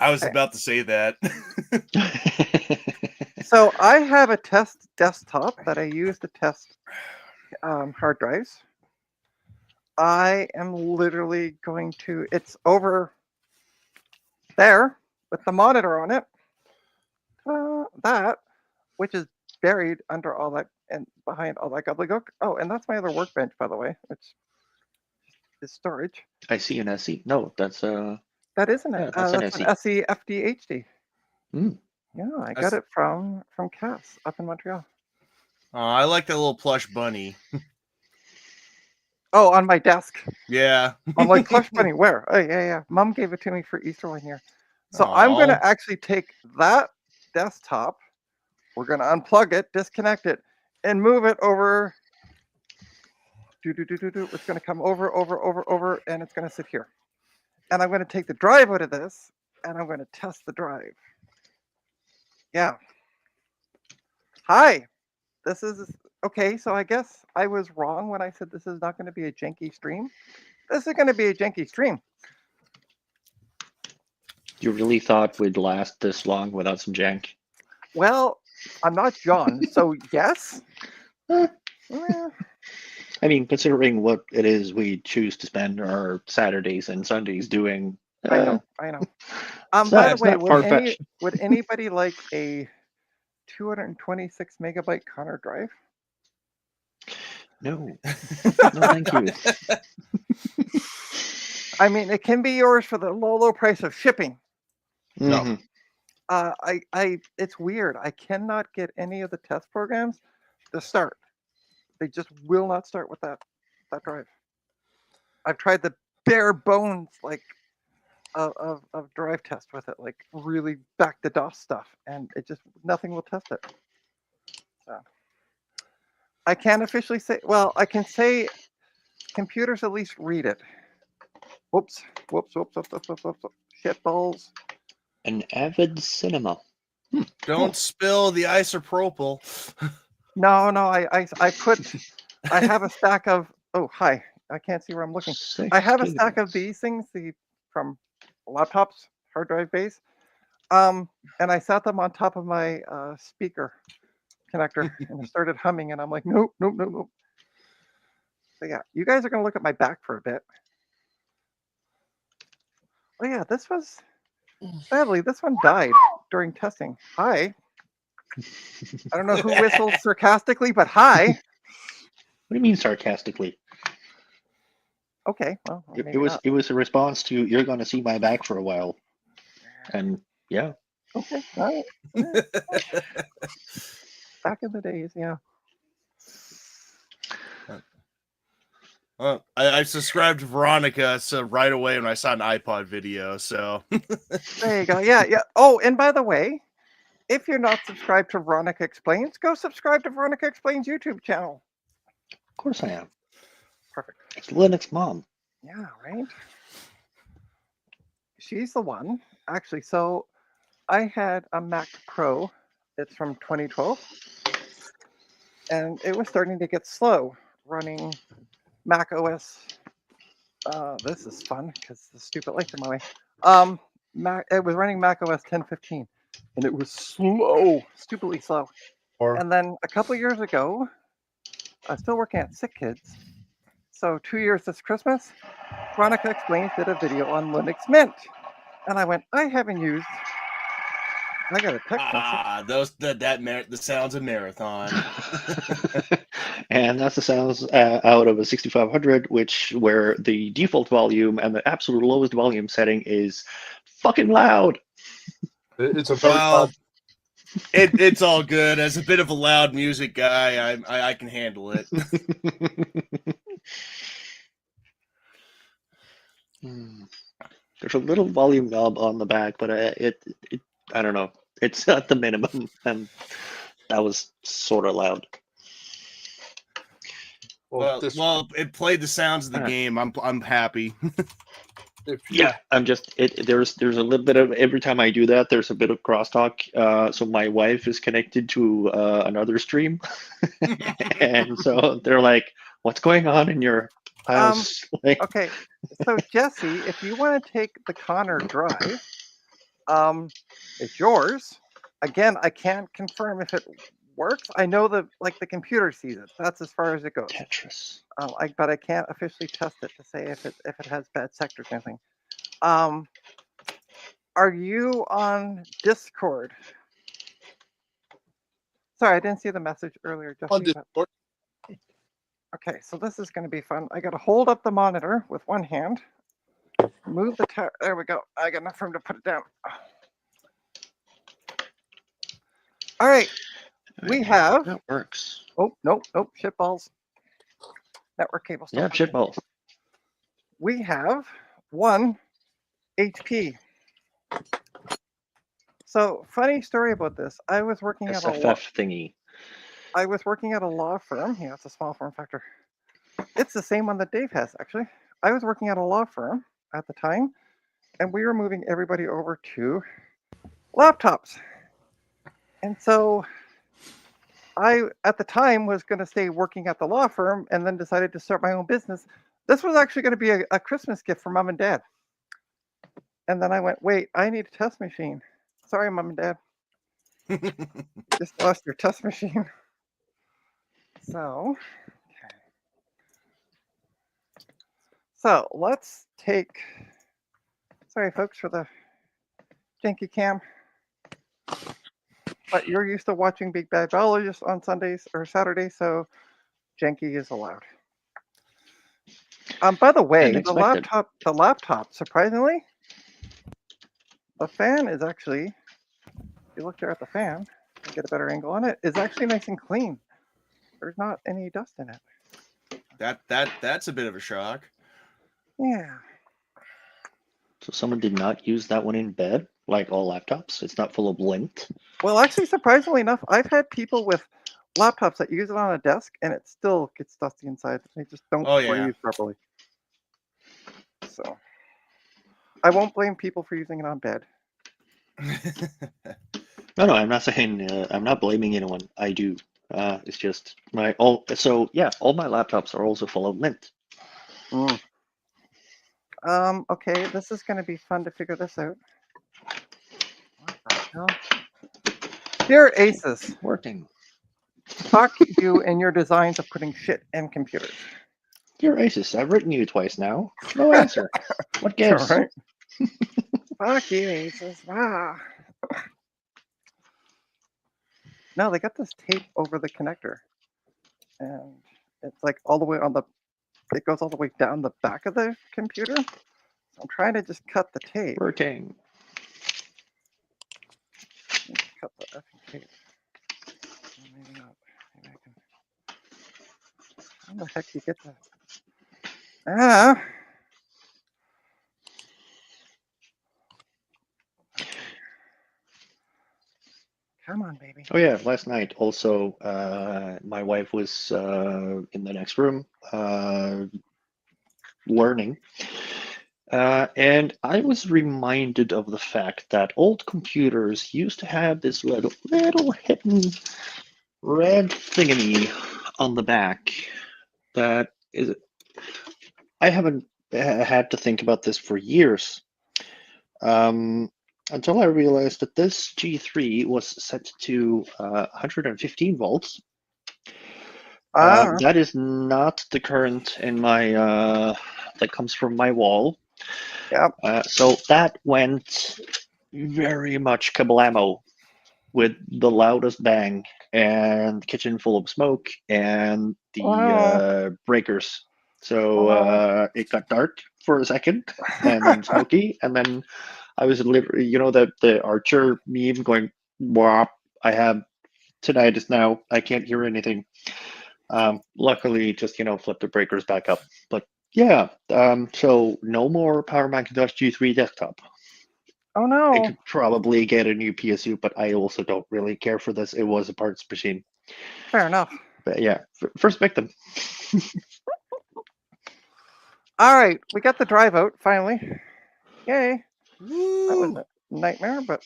I was about to say that. So I have a test desktop that I use to test hard drives. I am literally going to, it's over there with the monitor on it. That, which is buried under all that and behind all that gobbledygook. Oh, and that's my other workbench, by the way, which is storage. I see an SE. No, that's that isn't it. That's an SE FDHD. Mm. Yeah, I got it from Cass up in Montreal. Oh, I like that little plush bunny. Oh, on my desk. Yeah. I'm like, plush bunny, where? Oh, yeah. Mom gave it to me for Easter one year. So I'm going to actually take that desktop. We're going to unplug it, disconnect it, and move it over. It's going to come over, and it's going to sit here. And I'm going to take the drive out of this, and I'm going to test the drive. Yeah. Hi. This is okay. So I guess I was wrong when I said this is not going to be a janky stream. This is going to be a janky stream. You really thought we'd last this long without some jank? Well, I'm not John, so yes. Eh, Eh, I mean, considering what it is we choose to spend our Saturdays and Sundays doing, I know, I know. By the it's way, not far fetched. would anybody like a 226 megabyte Connor drive? No, no, thank you. I mean, it can be yours for the low price of shipping. No. Mhm. It's weird. I cannot get any of the test programs to start. They just will not start with that drive. I've tried the bare bones of drive test with it, like really back to DOS stuff, and it just nothing will test it. So I can't officially say. Well, I can say computers at least read it. Whoops, whoops, whoops, whoops, whoops, whoops, whoops. Shit balls. An avid cinema. Don't spill the isopropyl. No, I have a stack of. Oh, hi. I can't see where I'm looking. 6 I have a stack of gigabytes. these things, from laptops, hard drive base. And I sat them on top of my speaker connector, and it started humming, and I'm like, nope, nope, nope, nope. So yeah, you guys are gonna look at my back for a bit. Oh yeah, sadly this one died during testing. Hi. I don't know who whistled sarcastically, but hi. What do you mean sarcastically? Okay, well, It maybe was not. it was a response to you're going to see my back for a while, and yeah. Okay, all right. Back in the days, yeah. I subscribed to Veronica so right away when I saw an iPod video. So There you go. Yeah, yeah. Oh, and by the way, if you're not subscribed to Veronica Explains, go subscribe to Veronica Explains YouTube channel. Of course I am. Perfect. It's Linux Mom. Yeah, right. She's the one. Actually, so I had a Mac Pro. It's from 2012, and it was starting to get slow running Mac OS. This is fun because the stupid lights in my way. It was running Mac OS 10.15, and it was slow, stupidly slow. And then a couple years ago, I was still working at Sick Kids. So 2 years this Christmas, Veronica Explains did a video on Linux Mint, and I went, I haven't used. I got a text message. the sounds of Marathon. And that's the sounds out of a 6500, where the default volume and the absolute lowest volume setting is fucking loud. It's a very Well, it's all good. As a bit of a loud music guy, I can handle it. There's a little volume knob on the back, but I don't know. It's at the minimum, and that was sort of loud. Well, it played the sounds of the game. I'm happy. Yeah, I'm just there's a little bit of every time I do that, there's a bit of crosstalk. So my wife is connected to another stream, and so they're like, "What's going on in your house?" Okay, so Jesse, if you want to take the Connor drive, it's yours. Again, I can't confirm if it works. I know the computer sees it. That's as far as it goes. Tetris. But I can't officially test it to say if it has bad sectors or anything. Are you on Discord? Sorry, I didn't see the message earlier. on Discord. Okay, so this is going to be fun. I got to hold up the monitor with one hand. Move the tower. There we go. I got enough room to put it down. All right. We have. That works. Oh, nope. Shitballs. Network cable. Yeah, shitballs. We have 1 HP. So, funny story about this. I was working at a thingy. I was working at a law firm. Yeah, it's a small form factor. It's the same one that Dave has, actually. I was working at a law firm at the time, and we were moving everybody over to laptops. And so I, at the time, was going to stay working at the law firm and then decided to start my own business. This was actually going to be a Christmas gift for Mom and Dad. And then I went, wait, I need a test machine. Sorry, Mom and Dad. Just lost your test machine. So, okay. So let's take. Sorry, folks, for the janky cam. But you're used to watching Big Bad Biologists on Sundays or Saturdays, so janky is allowed. By the way, And the expected. laptop, surprisingly, the fan is actually. If you look there at the fan, and get a better angle on it, is actually nice and clean. There's not any dust in it. That's a bit of a shock. Yeah. So someone did not use that one in bed, like all laptops. It's not full of lint. Well, actually, surprisingly enough, I've had people with laptops that use it on a desk, and it still gets dusty inside. They just don't Oh, yeah. breathe properly. So, I won't blame people for using it on bed. No, I'm not saying I'm not blaming anyone. I do. It's just all my laptops are also full of lint. Okay, this is going to be fun to figure this out. What the hell? Dear ASUS, Working. fuck you and your designs of putting shit in computers. Dear ASUS, I've written you twice now. No answer. What gives? All right. Fuck you, ASUS. Ah. No, they got this tape over the connector, and it's like all the way on the. It goes all the way down the back of the computer. So I'm trying to just cut the tape. Working. Cut the effing tape. Oh, maybe not. Maybe I can. How the heck do you get that? Ah. Come on, baby. Oh yeah, last night also my wife was in the next room learning. And I was reminded of the fact that old computers used to have this little hidden red thingy on the back that is. I haven't had to think about this for years. Until I realized that this G3 was set to 115 volts. That is not the current in my that comes from my wall. Yep. So that went very much kablamo with the loudest bang and kitchen full of smoke and the breakers. So it got dark for a second and then smoky, and then I was literally, the Archer meme going, "Wop! I have tinnitus now. I can't hear anything." Luckily, just flip the breakers back up. But yeah, so no more Power Macintosh G3 desktop. Oh no! I could probably get a new PSU, but I also don't really care for this. It was a parts machine. Fair enough. But yeah, first victim. All right, we got the drive out finally. Yay! Woo! That was a nightmare, but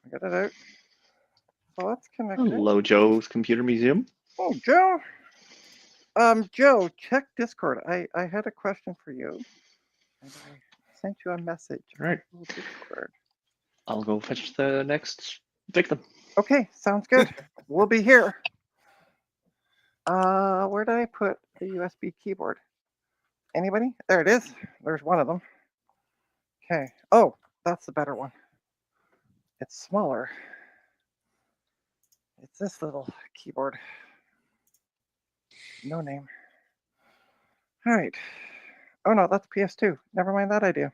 we got it out. So let's connect it. Hello, Joe's Computer Museum. Oh, Joe. Joe, check Discord. I had a question for you, and I sent you a message. All right. on Discord. I'll go fetch the next victim. Okay, sounds good. We'll be here. Where did I put the USB keyboard? Anybody? There it is. There's one of them. Okay. Oh, that's the better one. It's smaller. It's this little keyboard. No name. All right. Oh no, that's PS2. Never mind that idea.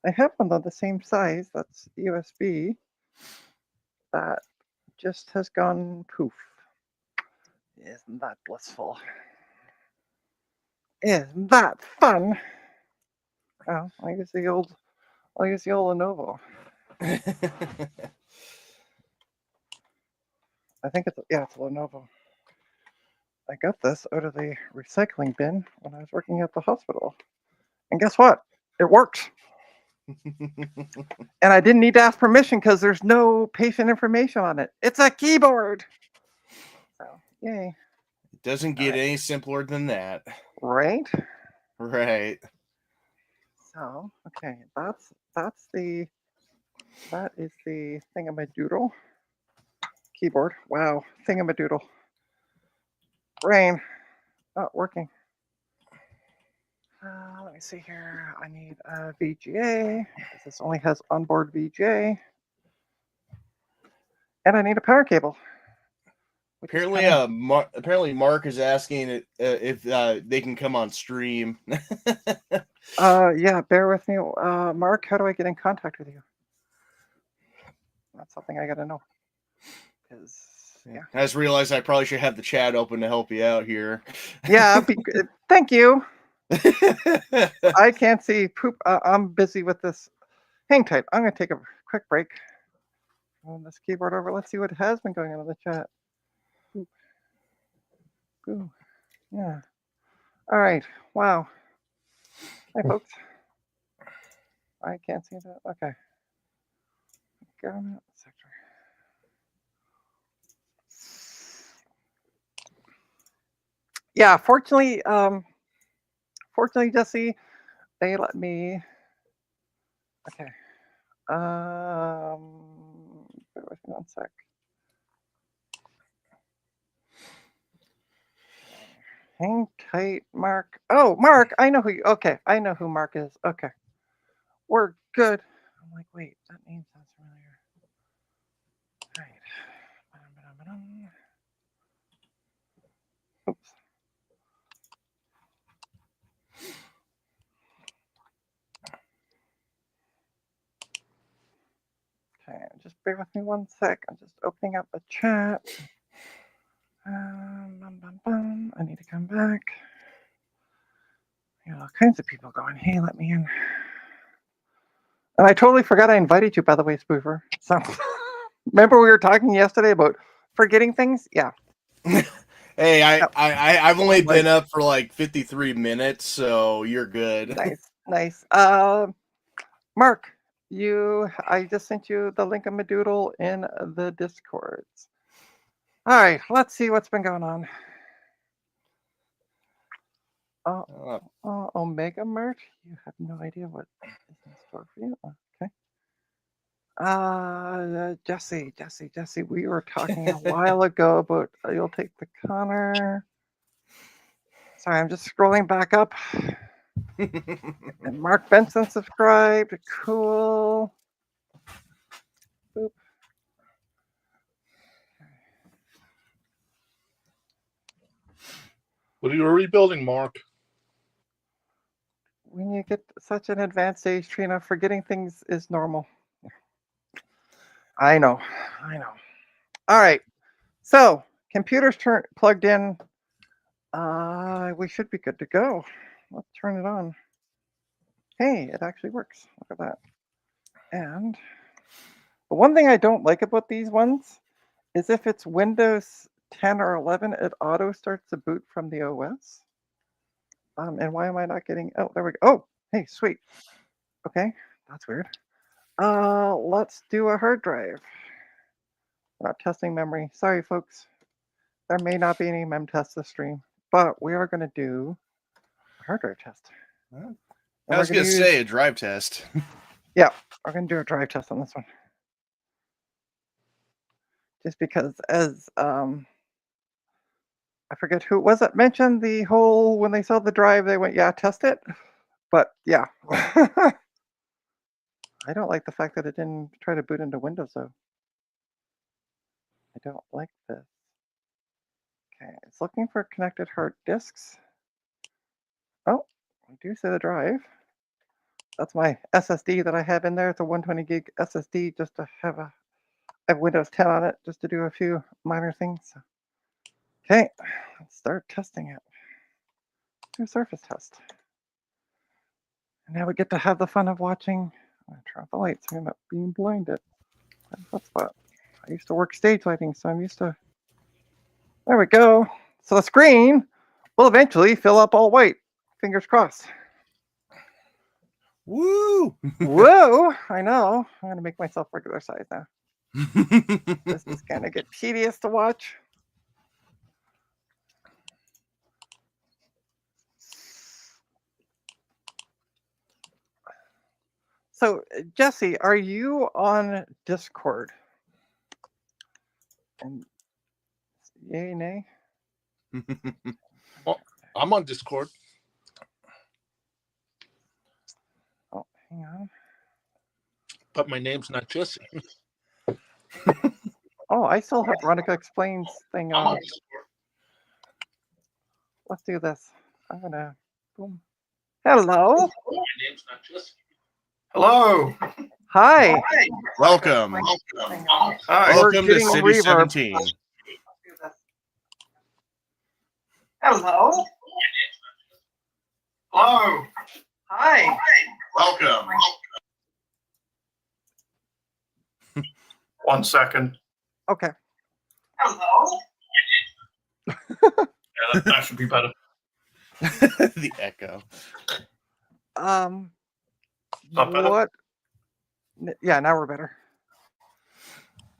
I have one of the same size. That's USB. That just has gone poof. Isn't that blissful? Isn't that fun? Oh, I use the old Lenovo. I think it's a Lenovo. I got this out of the recycling bin when I was working at the hospital. And guess what? It works. And I didn't need to ask permission because there's no patient information on it. It's a keyboard. So, yay. It doesn't get any simpler than that. Right? Right. So, okay, that is the thingamadoodle. keyboard. Wow, thingamadoodle. Brain, not working. Let me see here. I need a VGA. This only has onboard VGA. And I need a power cable. Apparently, apparently Mark is asking if they can come on stream. Yeah, bear with me. Mark, how do I get in contact with you? That's something I gotta know. Yeah. I just realized I probably should have the chat open to help you out here. Yeah, thank you. I can't see poop. I'm busy with this. Hang tight. I'm gonna take a quick break. On this keyboard over. Let's see what has been going on in the chat. Ooh. Yeah. All right. Wow. Hi, folks. I can't see that. Okay. Government sector. Yeah. Fortunately, Jesse, they let me. Okay. Bear with me one sec. Hang tight, Mark. Oh, Mark, I know who you. Okay, I know who Mark is. Okay, we're good. I'm like, wait, that name sounds familiar. All right. Oops. Okay, just bear with me one sec. I'm just opening up a chat. I need to come back. All kinds of people going, hey, let me in. And I totally forgot I invited you, by the way, Spoofer. So remember we were talking yesterday about forgetting things? Yeah. Hey, I've only been up for like 53 minutes, so you're good. Nice. Mark, I just sent you the link of Madoodle in the Discords. All right, let's see what's been going on. Omega merch? You have no idea what is in store for you? Okay. Jesse, we were talking a while ago about you'll take the Connor. Sorry, I'm just scrolling back up. And Mark Benson subscribed. Cool. Boop. What are you rebuilding, Mark? When you get such an advanced age, Trina, forgetting things is normal. I know. All right. So, computers plugged in. We should be good to go. Let's turn it on. Hey, it actually works. Look at that. And the one thing I don't like about these ones is if it's Windows 10 or 11, it auto starts to boot from the OS. And why am I not getting? Oh, there we go. Oh, hey, sweet. Okay, that's weird. Let's do a hard drive. We're not testing memory. Sorry, folks. There may not be any mem tests this stream, but we are going to do a hard drive test. I was going to say a drive test. Yeah, we're going to do a drive test on this one. Just because as, I forget who was it mentioned the whole, when they saw the drive, they went, yeah, test it. But yeah. I don't like the fact that it didn't try to boot into Windows though. I don't like this. Okay, it's looking for connected hard disks. Oh, I do see the drive. That's my SSD that I have in there. It's a 120 gig SSD just to have I have Windows 10 on it just to do a few minor things. Okay, let's start testing it. Do a surface test. And now we get to have the fun of watching. I'm gonna turn off the lights. I'm not being blinded. That's what I used to work stage lighting, so I'm used to. There we go. So the screen will eventually fill up all white. Fingers crossed. Woo! Whoa! I know. I'm gonna make myself regular size now. This is gonna get tedious to watch. So, Jesse, are you on Discord? And yay, nay. I'm on Discord. Oh, hang on. But my name's not Jesse. Oh, I still have Veronica Explains thing on. Let's do this. I'm gonna boom. Hello. My name's not Jesse. Hello. Hi. Welcome. Hi. We're Welcome to getting City reverb. 17. Hello. Hello. Hi. Welcome. 1 second. Okay. Hello. Yeah, that should be better. The echo. Not better? What? Yeah, now we're better.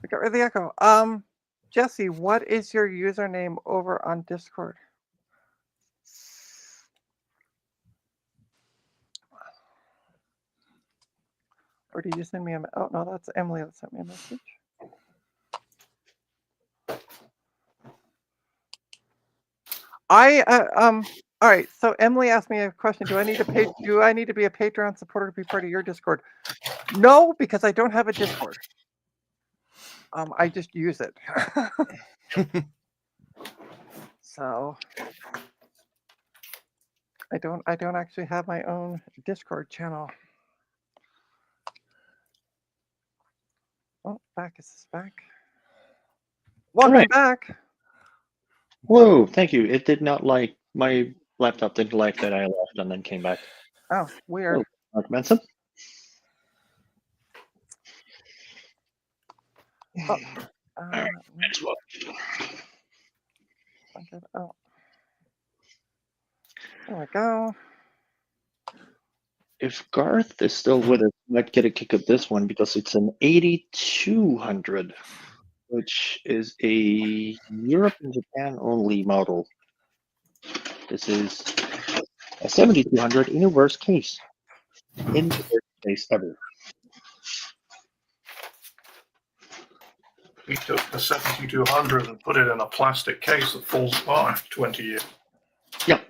We got rid of the echo. Jesse, what is your username over on Discord? Or did you send me a? Oh no, that's Emily that sent me a message. All right. So Emily asked me a question. Do I need to pay? Do I need to be a Patreon supporter to be part of your Discord? No, because I don't have a Discord. I just use it. So I don't actually have my own Discord channel. Oh, back is back. Welcome Alright. back. Whoa, thank you. It did not like my laptop didn't like that I left and then came back. Oh, weird. Oh, Mark Manson. Oh, Next one. oh, there we go. If Garth is still with us, I might get a kick of this one because it's an 8200, which is a Europe and Japan only model. This is a 7200 in the worst case. In the worst case ever. We took the 7200 and put it in a plastic case that falls apart after 20 years. Yep.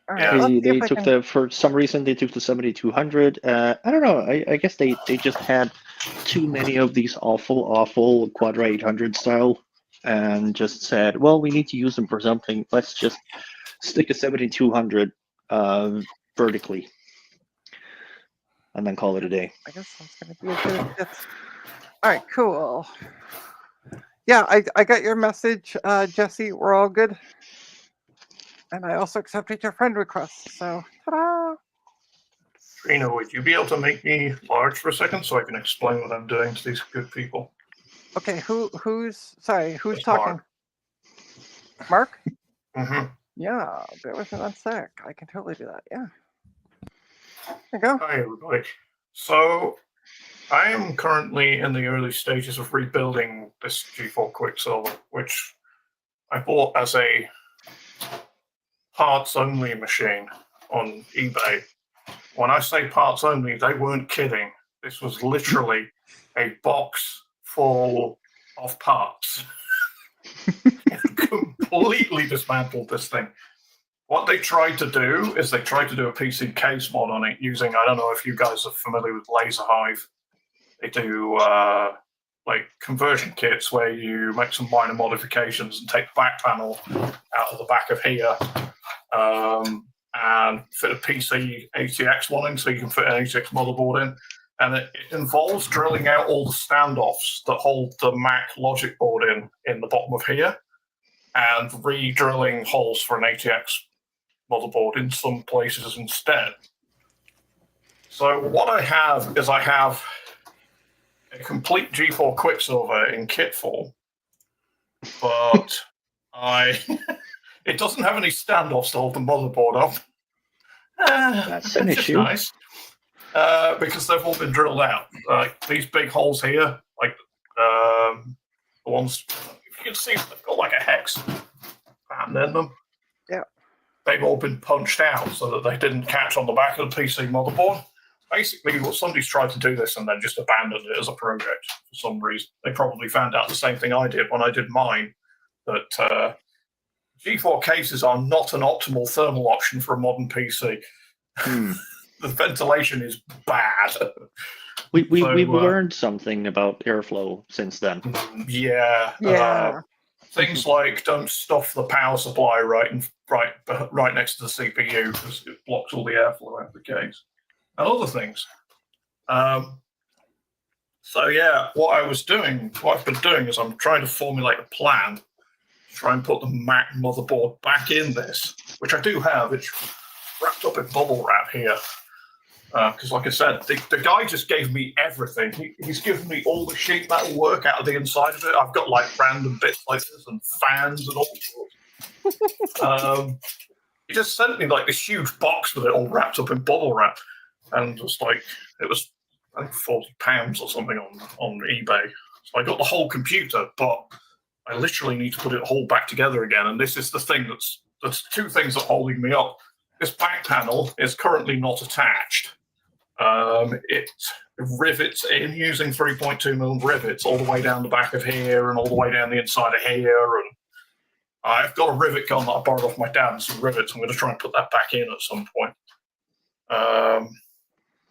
All Yeah. right, let's see They if I took can. for some reason they took the 7200. I don't know. I guess they just had too many of these awful Quadra 800 style, and just said, well, we need to use them for something. Let's just stick a 7200 vertically, and then call it a day. I guess that's gonna be a good fit. All right, cool. Yeah, I got your message, Jesse. We're all good. And I also accepted your friend request. So, ta-da! Trina, would you be able to make me large for a second so I can explain what I'm doing to these good people? Okay, who's It's talking? Mark? Mm-hmm. Yeah, bear with me 1 sec. I can totally do that. Yeah. There you go. Hi, everybody. So, I am currently in the early stages of rebuilding this G4 Quicksilver, which I bought as a parts-only machine on eBay. When I say parts-only, they weren't kidding. This was literally a box full of parts. Completely dismantled this thing. What they tried to do is they tried to do a PC case mod on it using, I don't know if you guys are familiar with Laser Hive. They do like conversion kits where you make some minor modifications and take the back panel out of the back of here and fit a PC ATX one in so you can fit an ATX motherboard in. And it involves drilling out all the standoffs that hold the Mac logic board in the bottom of here and re-drilling holes for an ATX motherboard in some places instead. So what I have is I have a complete G4 Quicksilver in kit form, but it doesn't have any standoffs to hold the motherboard up. That's an issue. Nice. Because they've all been drilled out. Like these big holes here, like the ones you can see, they've got like a hex pattern in them. Yeah. They've all been punched out so that they didn't catch on the back of the PC motherboard. basically, well, somebody's tried to do this and then just abandoned it as a project for some reason. They probably found out the same thing I did when I did mine, that G4 cases are not an optimal thermal option for a modern PC. The ventilation is bad. We've learned something about airflow since then. Yeah. Things like don't stuff the power supply right next to the CPU because it blocks all the airflow out of the case, and other things. So yeah, what I've been doing is I'm trying to formulate a plan to try and put the Mac motherboard back in this, which I do have. It's wrapped up in bubble wrap here. Because, like I said, the guy just gave me everything. He's given me all the sheet metal work out of the inside of it. I've got like random bits like this and fans and all sorts. He just sent me like this huge box with it all wrapped up in bubble wrap, and it was I think £40 or something on eBay. So I got the whole computer, but I literally need to put it all back together again. And this is the thing that's two things that are holding me up. This back panel is currently not attached. It rivets in using 3.2mm rivets all the way down the back of here and all the way down the inside of here. And I've got a rivet gun that I borrowed off my dad and some rivets. I'm going to try and put that back in at some point.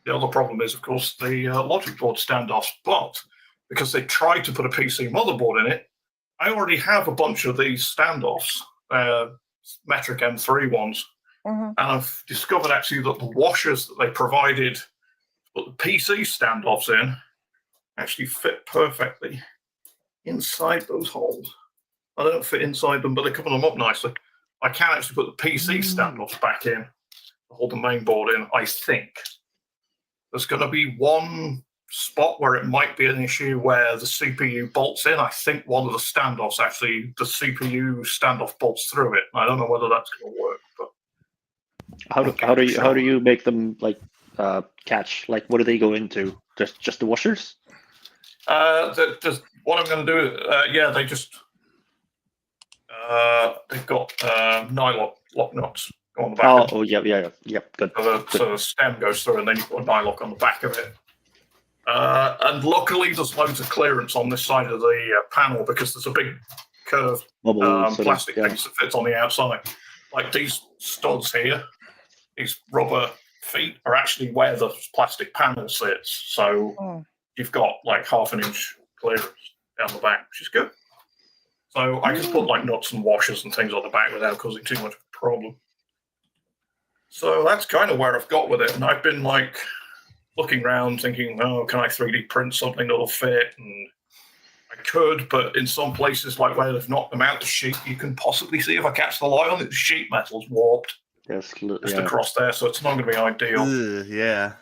The other problem is, of course, the logic board standoffs. But because they tried to put a PC motherboard in it, I already have a bunch of these standoffs, metric M3 ones. And I've discovered actually that the washers that they provided to put the PC standoffs in actually fit perfectly inside those holes. I don't fit inside them, but they cover them up nicely. I can actually put the PC standoffs back in to hold the main board in, I think. There's going to be one spot where it might be an issue where the CPU bolts in. I think one of the standoffs actually, the CPU standoff bolts through it. I don't know whether that's going to work, but How do you make them like catch? Like, what do they go into? Just the washers? Just what I'm going to do. They just they've got nylon lock nuts on the back. Yeah. Good. So the stem goes through, and then you put a nylock on the back of it. And luckily, there's loads of clearance on this side of the panel because there's a big curved plastic piece that fits on the outside. Like these studs here, these rubber feet are actually where the plastic panel sits. So you've got like 1/2 inch clearance down the back, which is good. So I can put like nuts and washers and things on the back without causing too much of a problem. So that's kind of where I've got with it. And I've been like looking around thinking, oh, can I 3D print something that'll fit? And I could, but in some places like where they've knocked them out the sheet, you can possibly see if I catch the light on it, the sheet metal's warped just across there, so it's not going to be ideal. Yeah.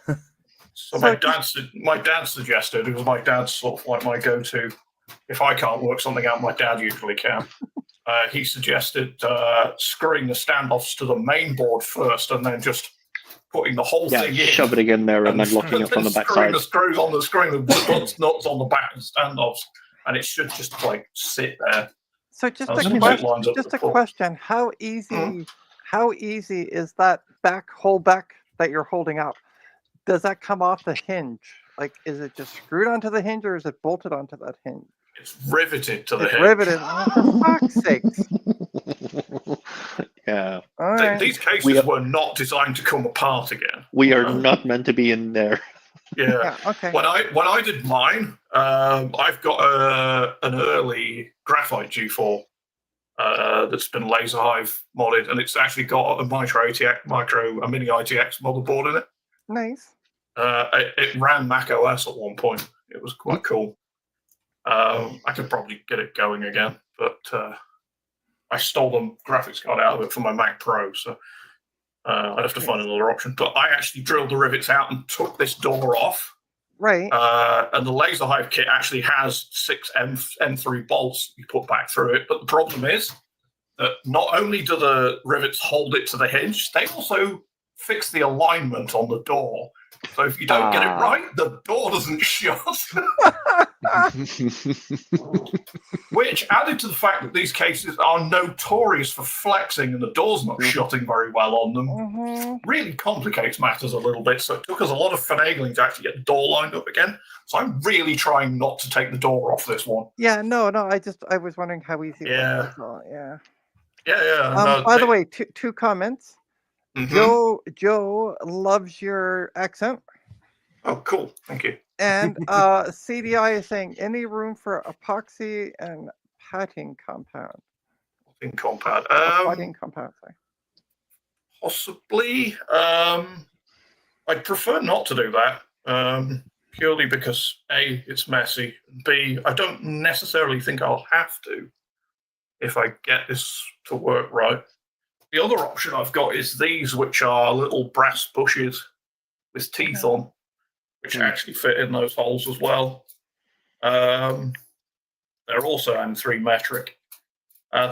So my dad suggested, it was my dad's sort of like my go-to. If I can't work something out, my dad usually can. He suggested screwing the standoffs to the main board first, and then just putting the whole thing in. Shove it in there and then locking it on the back side. Screwing the nuts on the back and standoffs, and it should just like sit there. So just a question: how easy is that whole back that you're holding up? Does that come off the hinge? Like, is it just screwed onto the hinge, or is it bolted onto that hinge? It's riveted to the hinge. Riveted. Oh, for fuck's sakes! Yeah. Right. These cases were not designed to come apart again. We are not meant to be in there. Yeah. Okay. When I did mine, I've got an early graphite G4 that's been laser hive modded, and it's actually got a a mini ITX motherboard in it. Nice. It ran Mac OS at one point. It was quite cool. I could probably get it going again, but I stole the graphics card out of it for my Mac Pro, so I'd have to find another option. But I actually drilled the rivets out and took this door off. Right. And the laser hive kit actually has 6 M3 bolts you put back through it. But the problem is that not only do the rivets hold it to the hinge, they also fix the alignment on the door. So if you don't get it right, the door doesn't shut. Which, added to the fact that these cases are notorious for flexing and the door's not shutting very well on them, really complicates matters a little bit. So it took us a lot of finagling to actually get the door lined up again. So I'm really trying not to take the door off this one. Yeah, no. I was wondering how easy it was. That's all, yeah. Yeah. By the way, two comments. Mhm. Joe loves your accent. Oh, cool. Thank you. And CDI is saying any room for epoxy and padding compound. In compound. Padding compound, sorry. Possibly. I'd prefer not to do that. Purely because A, it's messy. B, I don't necessarily think I'll have to if I get this to work right. The other option I've got is these, which are little brass bushes with teeth on, which actually fit in those holes as well. They're also M3 metric.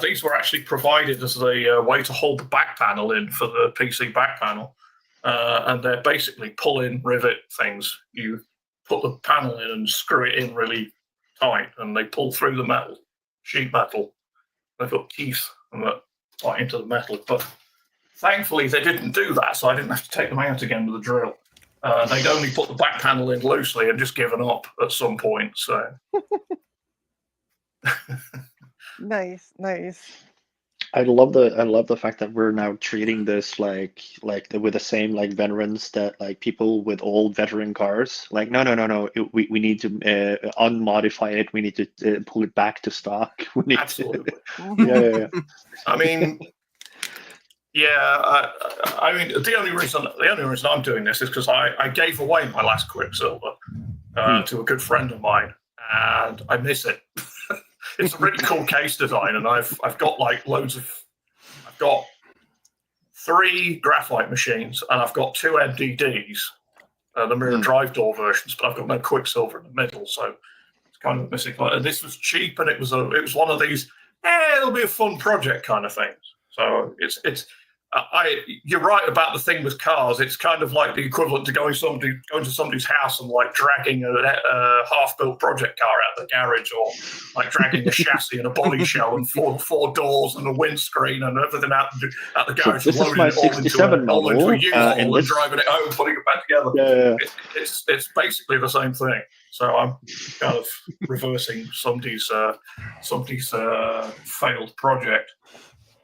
These were actually provided as a way to hold the back panel in for the PC back panel. And they're basically pull-in rivet things. You put the panel in and screw it in really tight, and they pull through the metal, sheet metal. They've got teeth and that right into the metal. But thankfully, they didn't do that, so I didn't have to take them out again with a drill. They'd only put the back panel in loosely and just given up at some point. So Nice. I love the fact that we're now treating this like with the same like veterans that like people with old veteran cars. Like no, we need to unmodify it. We need to pull it back to stock. We need absolutely. Yeah. I mean, I mean, the only reason I'm doing this is because I gave away my last Quicksilver to a good friend of mine, and I miss it. It's a really cool case design, and I've got like loads of. I've got 3 graphite machines, and I've got 2 MDDs, the mirror drive door versions, but I've got no Quicksilver in the middle, so it's kind of missing. And this was cheap, and it was one of these. It'll be a fun project kind of things. So it's. You're right about the thing with cars. It's kind of like the equivalent to going to somebody's house and like dragging a half-built project car out of the garage, or like dragging a chassis and a body shell and four doors and a windscreen and everything out the garage. So this is my 67 model, into a U-Haul and and driving it home, putting it back together. Yeah. It's basically the same thing. So I'm kind of reversing somebody's failed project.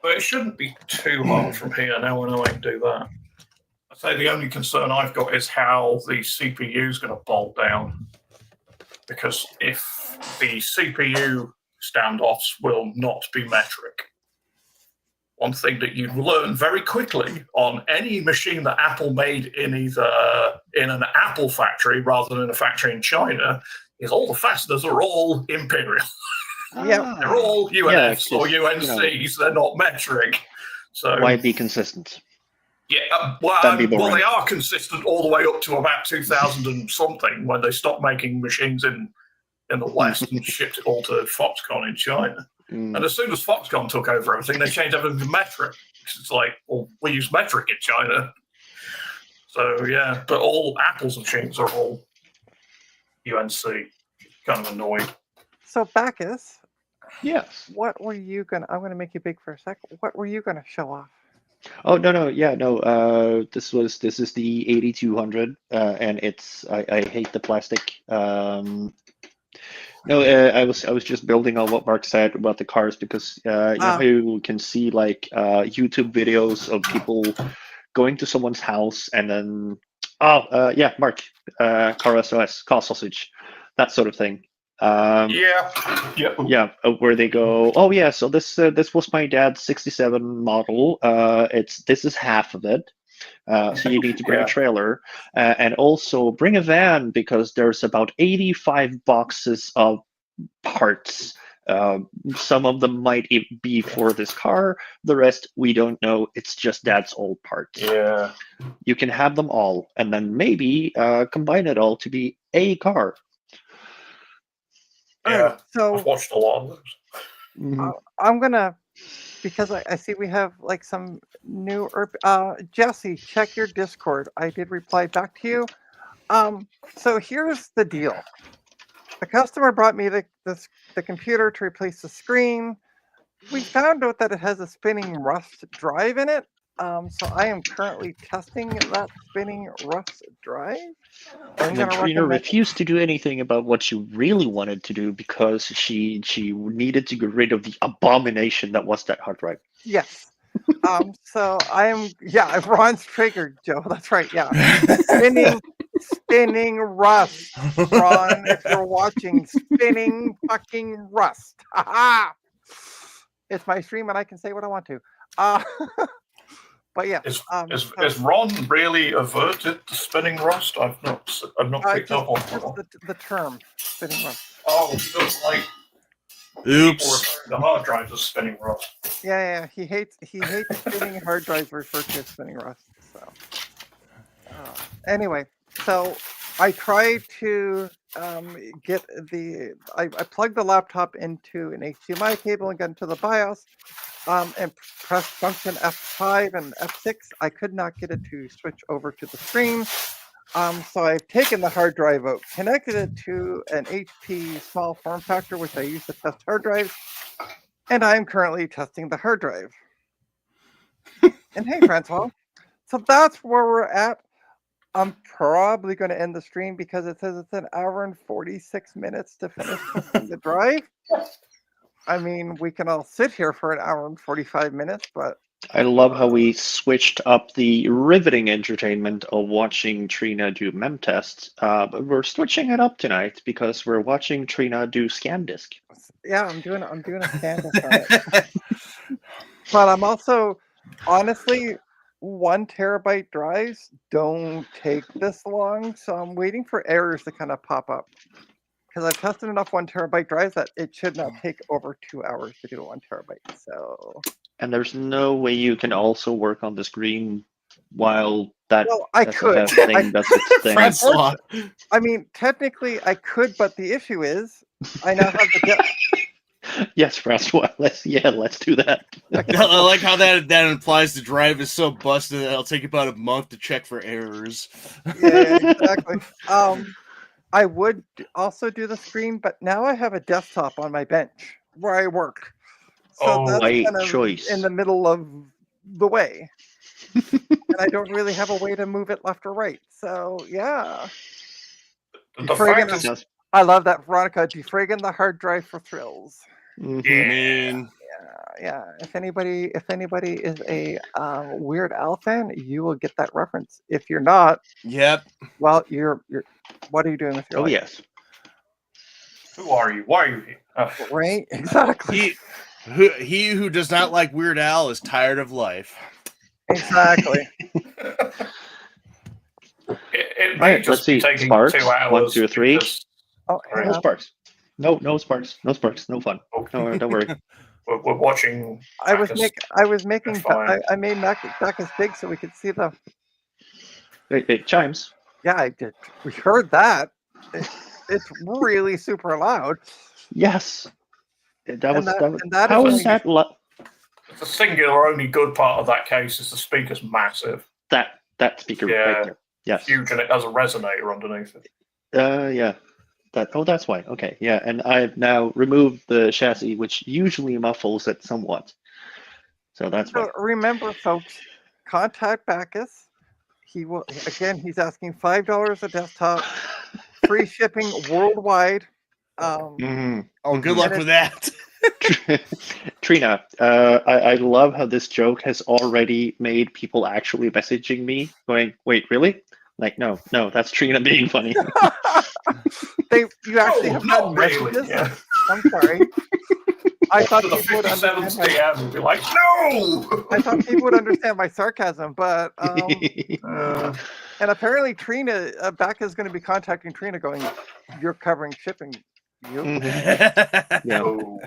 But it shouldn't be too hard from here. Now I know I can do that. I'd say the only concern I've got is how the CPU is going to bolt down. Because if the CPU standoffs will not be metric, one thing that you learn very quickly on any machine that Apple made in an Apple factory rather than in a factory in China is all the fasteners are all Imperial. Yeah, they're all UNFs or UNCs. They're not metric. So why be consistent? Yeah, well, they are consistent all the way up to about 2000 and something when they stopped making machines in the West and shipped it all to Foxconn in China. And as soon as Foxconn took over everything, they changed everything to metric. It's like, well, we use metric in China. So yeah, but all Apple's machines are all UNC. Kind of annoying. So Bacchus, yes. What were you gonna? I'm gonna make you big for a sec. What were you gonna show off? Oh no. This is the 8200, and it's I hate the plastic. No, I was just building on what Mark said about the cars because you know how you can see like YouTube videos of people going to someone's house and then Mark, Car SOS, Car Sausage, that sort of thing. Where they go, oh yeah, so this was my dad's 67 model. This is half of it. So you need to bring a trailer and also bring a van because there's about 85 boxes of parts. Some of them might be for this car. The rest we don't know. It's just dad's old parts. Yeah. You can have them all and then maybe combine it all to be a car. Yeah, right, so I've watched a lot of those. Mm-hmm. I'm gonna, because I see we have like some new Jesse, check your Discord. I did reply back to you. So here's the deal. A customer brought me the computer to replace the screen. We found out that it has a spinning Rust drive in it. So I am currently testing that spinning Rust drive. I'm And then gonna Trina recommend. refused to do anything about what she really wanted to do because she needed to get rid of the abomination that was that hard drive. Yes. So Ron's triggered, Joe. That's right. Yeah. Spinning Rust. Ron, if you're watching, spinning fucking Rust. Ha! It's my stream and I can say what I want to. But yeah. Is Ron really averted to spinning Rust? I've not picked up on that. The term spinning Rust. Oh, he doesn't like Oops. the hard drive as spinning Rust. Yeah. He hates spinning hard drives referred to as spinning Rust. So anyway, so I tried to get I plugged the laptop into an HDMI cable and got into the BIOS and pressed function F5 and F6. I could not get it to switch over to the screen. So I've taken the hard drive out, connected it to an HP small form factor, which I use to test hard drives, and I'm currently testing the hard drive. And hey, Francois, so that's where we're at. I'm probably going to end the stream because it says it's an hour and 46 minutes to finish testing the drive. I mean, we can all sit here for an hour and 45 minutes, but I love how we switched up the riveting entertainment of watching Trina do mem tests, but we're switching it up tonight because we're watching Trina do scan disk. yeah, I'm doing a scan test on it. But I'm also, honestly, 1 terabyte drives don't take this long, so I'm waiting for errors to kind of pop up. Because I've tested enough 1 terabyte drives that it should not take over 2 hours to do 1 terabyte. So. And there's no way you can also work on the screen while that I could. thing does its thing. Francois. I mean, technically I could, but the issue is I now have the Yes, Francois. Let's do that. I like how that implies the drive is so busted that it'll take about a month to check for errors. Yeah, exactly. I would also do the screen, but now I have a desktop on my bench where I work. So that's right kind of choice. in the middle of the way. And I don't really have a way to move it left or right. So yeah. I love that, Veronica. Defragging the hard drive for thrills. Mhm. I mean, Yeah. If anybody is a Weird Al fan, you will get that reference. If you're not, yep. well, you're. What are you doing with your Oh life? yes. Who are you? Why are you here? Right? Exactly. He who does not like Weird Al is tired of life. Exactly. It All right, let's see. taking Sparks. 2 hours. 1, 2, 3. because Oh, Right. No sparks. No sparks. No sparks. No fun. No, don't worry. We're watching. I was making. That's fine. I made back as big so we could see the. Wait, chimes. Yeah, I did. We heard that. It's really super loud. Yes. That was. that How is is that? The singular only good part of that case is the speaker's massive. That speaker right there. Yes. Huge, and it has a resonator underneath it. Yeah. That's why. Okay, yeah, and I've now removed the chassis, which usually muffles it somewhat. So that's why. So remember, folks, contact Bacchus. He will again. He's asking $5 a desktop, free shipping worldwide. Mhm. Oh, good luck with that. Trina, I love how this joke has already made people actually messaging me, going, "Wait, really?" Like, no, that's Trina being funny. You actually have not gotten really. messages? Yeah. I'm sorry. I thought To the people would 57th understand. DM would be like, no. I thought people would understand my sarcasm, but and apparently Trina back is going to be contacting Trina, going, "You're covering shipping." You. Mhm. Yeah. No.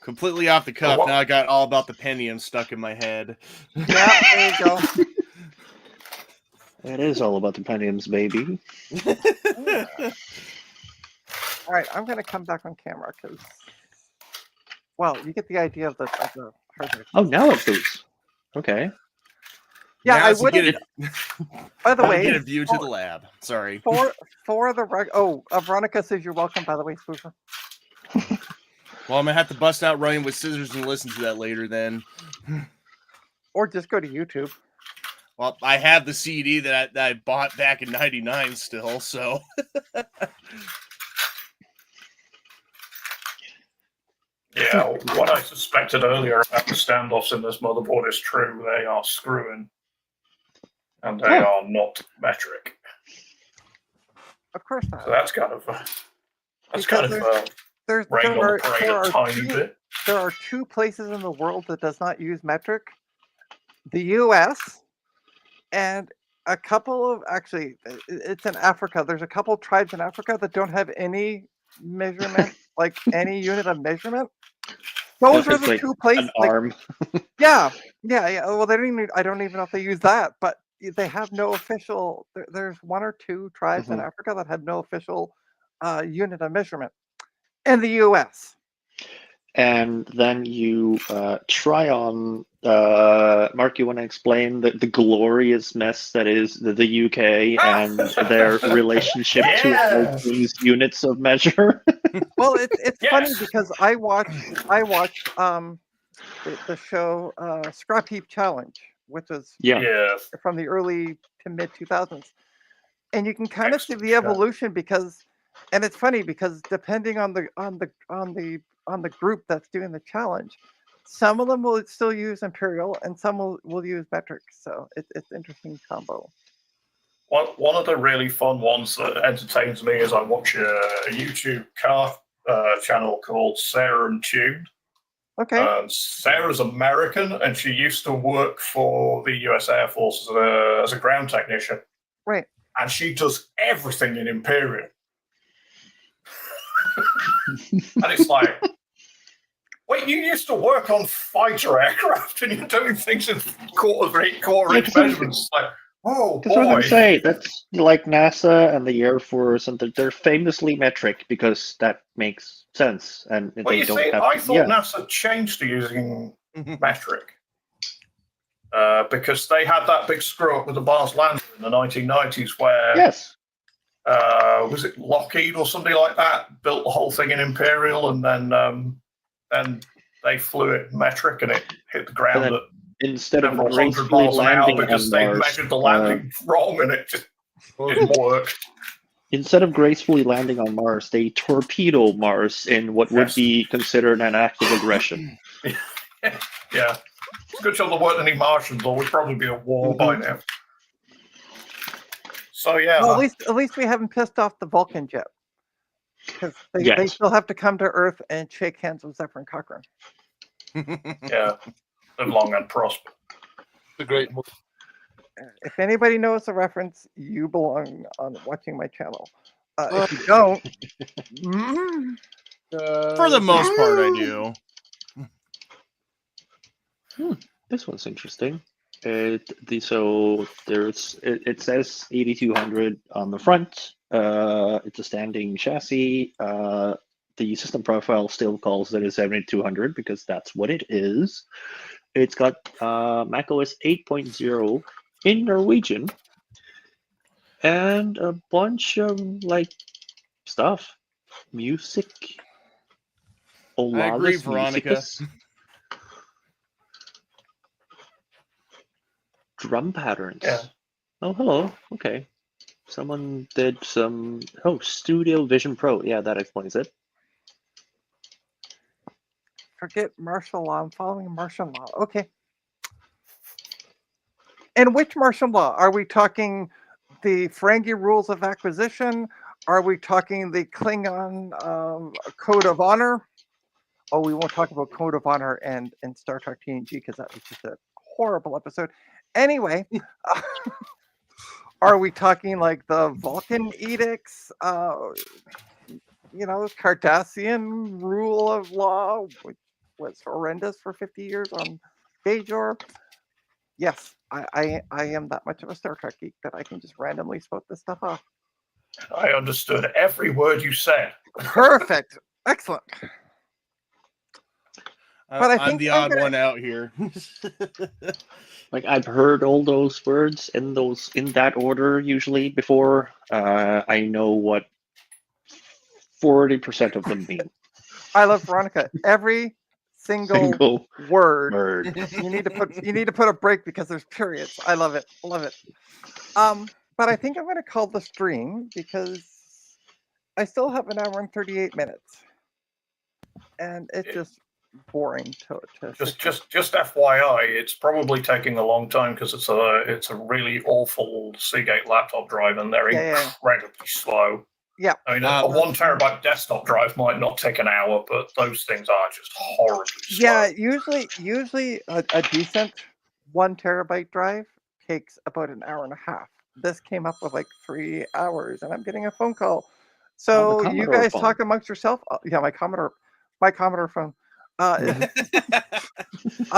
Completely off the cuff. what? Now I got all about the Pentium stuck in my head. Yeah, there you go. It is all about the Pentiums, baby. All right, I'm going to come back on camera because, well, you get the idea of the hard drive. Oh, now it boots. Okay. Yeah, Now I to would get have. it- By the Want to way, get a view to the lab. Sorry. for the Veronica says you're welcome. By the way, Spoofer. Well, I'm gonna have to bust out Running with Scissors and listen to that later. Then, Or just go to YouTube. well, I have the CD that I bought back in '99 still. So, Yeah, what I suspected earlier about the standoffs in this motherboard is true. They are screwing, and they are not metric. Of course not. So that's kind of rained on the parade a tiny bit. There are two places in the world that does not use metric: the U.S. and a couple of it's in Africa. There's a couple tribes in Africa that don't have any measurement, like any unit of measurement. Those are the like two places. An arm. Yeah. Well, they don't even. I don't even know if they use that, but they have no official. There's one or two tribes in Africa that have no official unit of measurement in the U.S. And then you try on, Mark, you want to explain the glorious mess that is the UK and their relationship to all these units of measure? Well, it's funny because I watched the show Scrap Heap Challenge, which was from the early to mid 2000s, and you can kind of see the evolution and it's funny because depending on the group that's doing the challenge, some of them will still use imperial and some will use metric. So it's interesting combo. One of the really fun ones that entertains me is I watch a YouTube car channel called Sarah and Tune. Okay. Sarah's American, and she used to work for the U.S. Air Force as a ground technician. Right. And she does everything in imperial. And it's like, wait, you used to work on fighter aircraft and you're doing things in quarter-inch measurements. Like, oh, boy. That's what I'm saying. That's like NASA and the Air Force, and they're famously metric because that makes sense. And Well, they you don't see, have. I thought NASA changed to using metric because they had that big screw up with the Mars lander in the 1990s where was it Lockheed or something like that built the whole thing in imperial, and then they flew it metric and it hit the ground at instead of several hundred miles an hour because they measured the landing wrong and it just didn't work. Instead of gracefully landing on Mars, they torpedo Mars in what would be considered an act of aggression. Yeah. It's a good job there weren't any Martians, or we'd probably be at war by now. So yeah. Well, at least we haven't pissed off the Vulcan jet. Because they still have to come to Earth and shake hands with Zephyr and Cochrane. Yeah. Live long and prosper. It's a great movie. If anybody knows the reference, you belong on watching my channel. If you don't, for the most part, I do. This one's interesting. So it says 8200 on the front. It's a standing chassis. The system profile still calls it a 7200 because that's what it is. It's got macOS 8.0 in Norwegian and a bunch of stuff, music. I agree, Veronica. Drum patterns. Yeah. Oh, hello. Okay. Someone did some. Oh, Studio Vision Pro. Yeah, that explains it. Forget martial law. I'm following martial law. Okay. And which martial law? Are we talking the Ferengi rules of acquisition? Are we talking the Klingon code of honor? Oh, we won't talk about code of honor and Star Trek TNG because that was just a horrible episode. Anyway, are we talking like the Vulcan edicts? Cardassian rule of law, which was horrendous for 50 years on Bajor. Yes, I am that much of a Star Trek geek that I can just randomly spout this stuff off. I understood every word you said. Perfect. Excellent. But I I'm think the I'm odd gonna- one out here. Like I've heard all those words in that order usually before. I know what 40% of them mean. I love Veronica. Every single Single word word. you need to put a break because there's periods. I love it. Love it. But I think I'm gonna call the stream because I still have an hour and 38 minutes. And it's just boring to sit there. Just FYI, it's probably taking a long time because it's a really awful Seagate laptop drive and they're Yeah. incredibly slow. Yeah. I mean, a 1 terabyte desktop drive might not take an hour, but those things are just horribly slow. Yeah, usually a decent 1 terabyte drive takes about an hour and a half. This came up with like 3 hours, and I'm getting a phone call. So you Commodore guys phone. talk amongst yourself. Yeah, my Commodore phone. I'll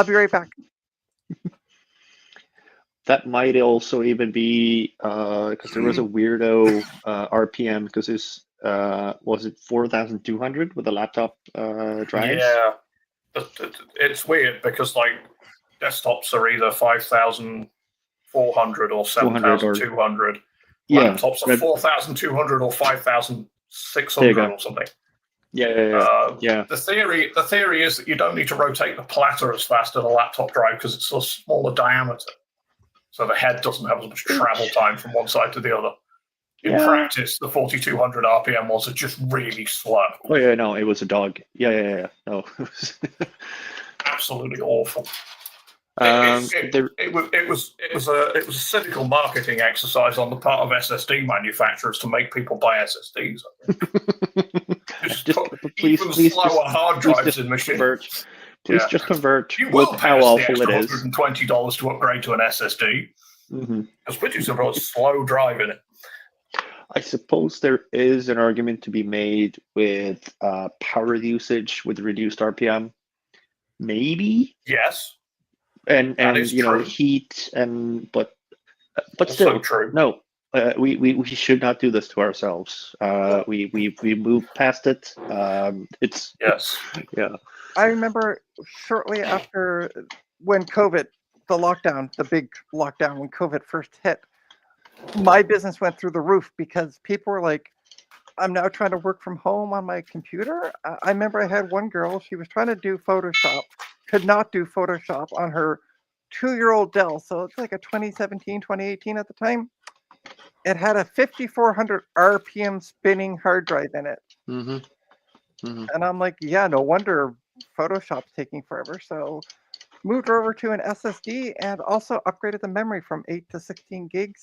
be right back. That might also even be because there was a weirdo RPM because it's was it 4,200 with the laptop drives? Yeah, it's weird because like desktops are either 5,400 or 7,200. Yeah, Laptops are 4,200 or 5,600 or something. Yeah. The theory is that you don't need to rotate the platter as fast as a laptop drive because it's a smaller diameter, so the head doesn't have as much travel time from one side to the other. In practice, the 4,200 RPM ones are just really slow. Oh yeah, no, it was a dog. Yeah. No, it was absolutely awful. It was a cynical marketing exercise on the part of SSD manufacturers to make people buy SSDs. please, slower hard drives in machines. Please just convert. You will Look pay how us the awful it extra is. $120 to upgrade to an SSD. Because which is a slow drive in it. I suppose there is an argument to be made with power usage with reduced RPM. Maybe. Yes. And you know, true. heat and but also still true. No. We should not do this to ourselves. We moved past it. It's yes. Yeah. I remember shortly after when COVID, the big lockdown when COVID first hit, my business went through the roof because people were like, I'm now trying to work from home on my computer. I remember I had one girl, she was trying to do Photoshop, could not do Photoshop on her 2-year-old Dell. So it's like a 2017, 2018 at the time. It had a 5,400 RPM spinning hard drive in it. And I'm like, yeah, no wonder Photoshop's taking forever. So moved her over to an SSD and also upgraded the memory from 8 to 16 gigs.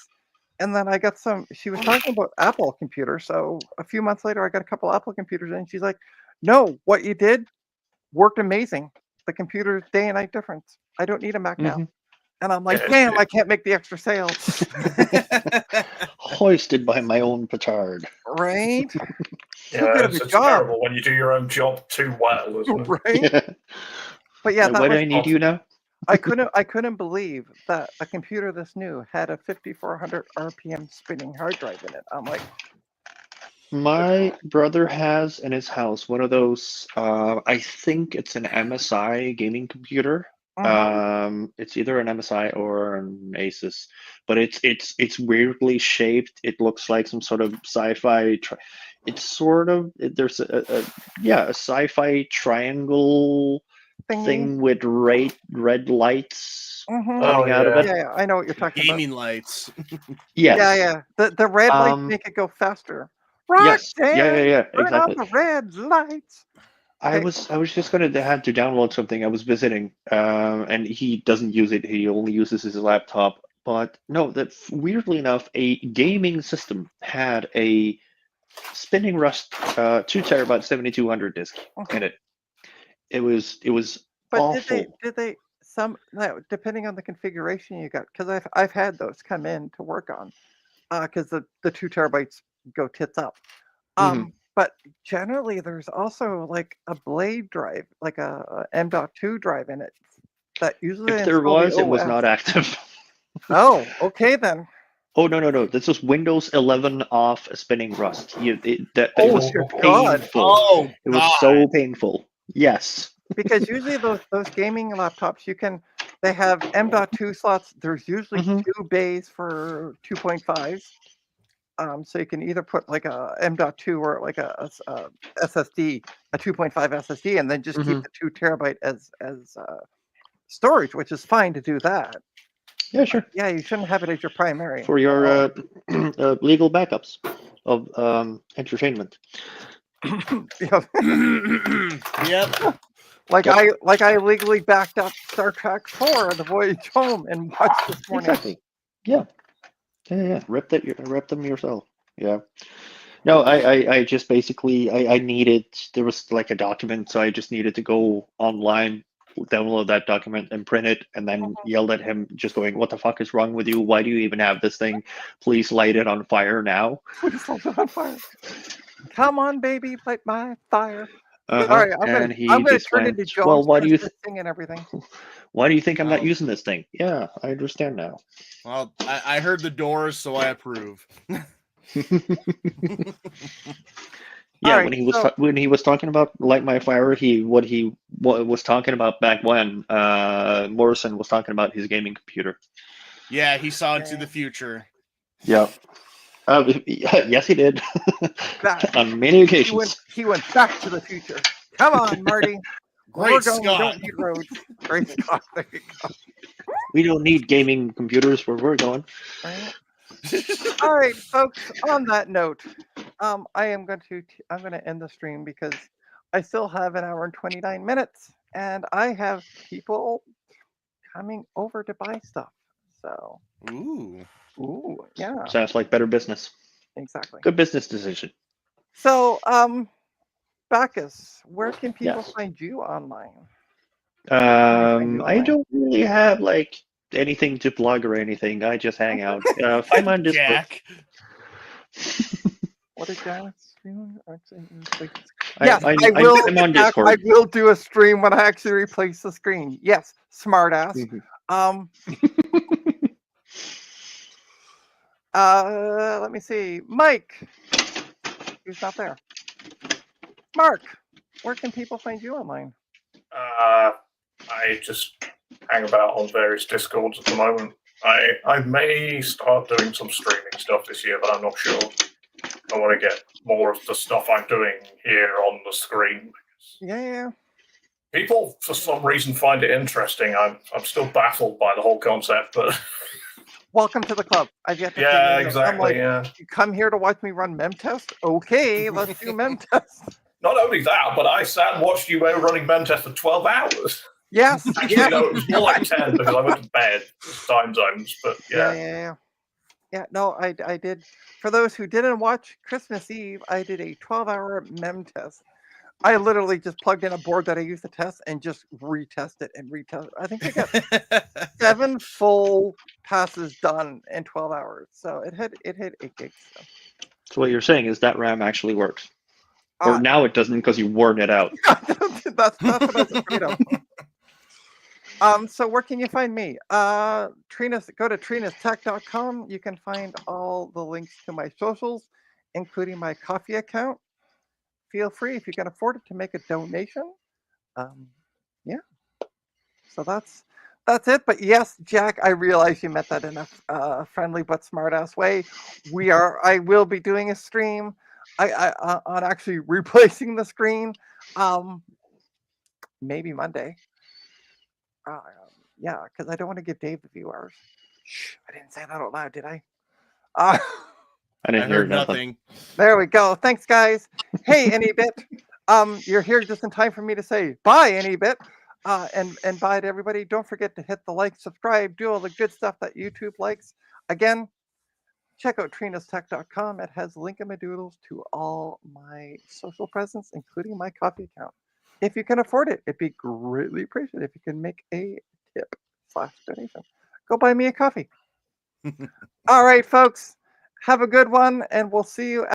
And then I got she was talking about Apple computers. So a few months later, I got a couple Apple computers and she's like, no, what you did worked amazing. The computer's day and night difference. I don't need a Mac now. And I'm like, damn, I can't make the extra sale. Hoisted by my own petard. Right? It's terrible when you do your own job too well, isn't it? Right? Yeah. But yeah, Why do I need you now? I couldn't believe that a computer this new had a 5,400 RPM spinning hard drive in it. I'm like, my brother has in his house one of those. I think it's an MSI gaming computer. It's either an MSI or an ASUS, but it's weirdly shaped. It looks like some sort of sci-fi. It's sort of there's a sci-fi triangle thing with red lights coming out of it. Yeah, I know what you're talking about. Gaming lights. Yes. Yeah. The red lights make it go faster. Yes. Roxanne, Yeah. turn Exactly. on the red lights. I was just gonna have to download something. I was visiting, and he doesn't use it. He only uses his laptop. But no, that weirdly enough, a gaming system had a spinning Rust 2 terabyte 7200 disk in it. It was But awful. did they depending on the configuration you got? Because I've had those come in to work on, because the 2 terabytes go tits up. But generally, there's also like a blade drive, like a M.2 drive in it. That usually If there was, it was not active. Oh, okay then. Oh no! This was Windows 11 off spinning Rust. It was God. painful. Oh, it was so painful. Yes. because usually those gaming laptops they have M.2 slots. There's usually Mhm. 2 bays for 2.5s. So you can either put like a M.2 or like a SSD, a 2.5 SSD, and then just keep Mhm. the 2 terabyte as storage, which is fine to do that. Yeah, sure. Yeah, you shouldn't have it as your primary. For your legal backups of entertainment. Yeah. Yep. Like Yep. I legally backed up Star Trek 4: The Voyage Home and watched this morning. Exactly. Yeah. Yeah. Rip them yourself. Yeah. No, I just basically I needed, there was like a document, so I just needed to go online, download that document and print it, and then yelled at him, just going, "What the fuck is wrong with you? Why do you even have this thing? Please light it on fire now." Please light it on fire. Come on, baby, light my fire. Uh-huh. All right, And he I'm gonna just turn went, into Jones "Well, why do you Christmas thing and everything. why do you think I'm not Oh. using this thing?" Yeah, I understand now. Well, I heard the Doors, so I approve. Yeah, All when right, when he was talking about light my fire, what was talking about back when Morrison was talking about his gaming computer. Yeah, he saw into Yeah. the future. Yeah. Yes, he did. Back. On many occasions. He went back to the future. Come on, Marty. Where we're Great going, we Scott. don't need roads. Great Scott. There you go. We don't need gaming computers where we're going. Right. All right, folks. On that note, I'm gonna end the stream because I still have an hour and 29 minutes, and I have people coming over to buy stuff. So, Ooh. yeah, Sounds like better business. exactly. Good business decision. So, Bacchus, where can people Yes. find you online? you I online? don't really have like anything to plug or anything. I just hang out. Find my Discord. Jack. What did Janice do? I- Yes, I'm- I will. I'm on Jack, Discord. I will do a stream when I actually replace the screen. Yes, smartass. Mhm. Let me see. Mike, who's not there. Mark, where can people find you online? I just hang about on various Discords at the moment. I may start doing some streaming stuff this year, but I'm not sure. I want to get more of the stuff I'm doing here on the screen. Yeah. People, for some reason, find it interesting. I'm still baffled by the whole concept, but Welcome to the club. I've yet to yeah, figure it out. exactly. I'm like, yeah. you come here to watch me run Memtest? Okay, let's do Memtest. Not only that, but I sat and watched you running Memtest for 12 hours. Yes. Actually, no, it was more like 10 because I went to bed. Time zones, but yeah. Yeah, no, I did. For those who didn't watch Christmas Eve, I did a 12-hour mem test. I literally just plugged in a board that I used to test and just retest it and retest. I think I got 7 full passes done in 12 hours. So it hit 8 gigs. So what you're saying is that RAM actually works. Or now it doesn't because you worn it out. that's what I was afraid of. So where can you find me? Go to trinastech.com. You can find all the links to my socials, including my coffee account. Feel free, if you can afford it, to make a donation. Yeah. So that's it. But yes, Jack, I realize you meant that in a friendly but smartass way. I will be doing a stream. On actually replacing the screen. Maybe Monday. Yeah, because I don't want to give Dave the few hours. Shh, I didn't say that out loud, did I? I I didn't hear heard nothing. There we go. Thanks, guys. Hey, Anybit. You're here just in time for me to say bye, Anybit. And bye to everybody. Don't forget to hit the like, subscribe, do all the good stuff that YouTube likes. Again, check out trinastech.com. It has linkamadoodles to all my social presence, including my coffee account. If you can afford it, it'd be greatly appreciated if you can make a tip/donation. Go buy me a coffee. All right, folks. Have a good one, and we'll see you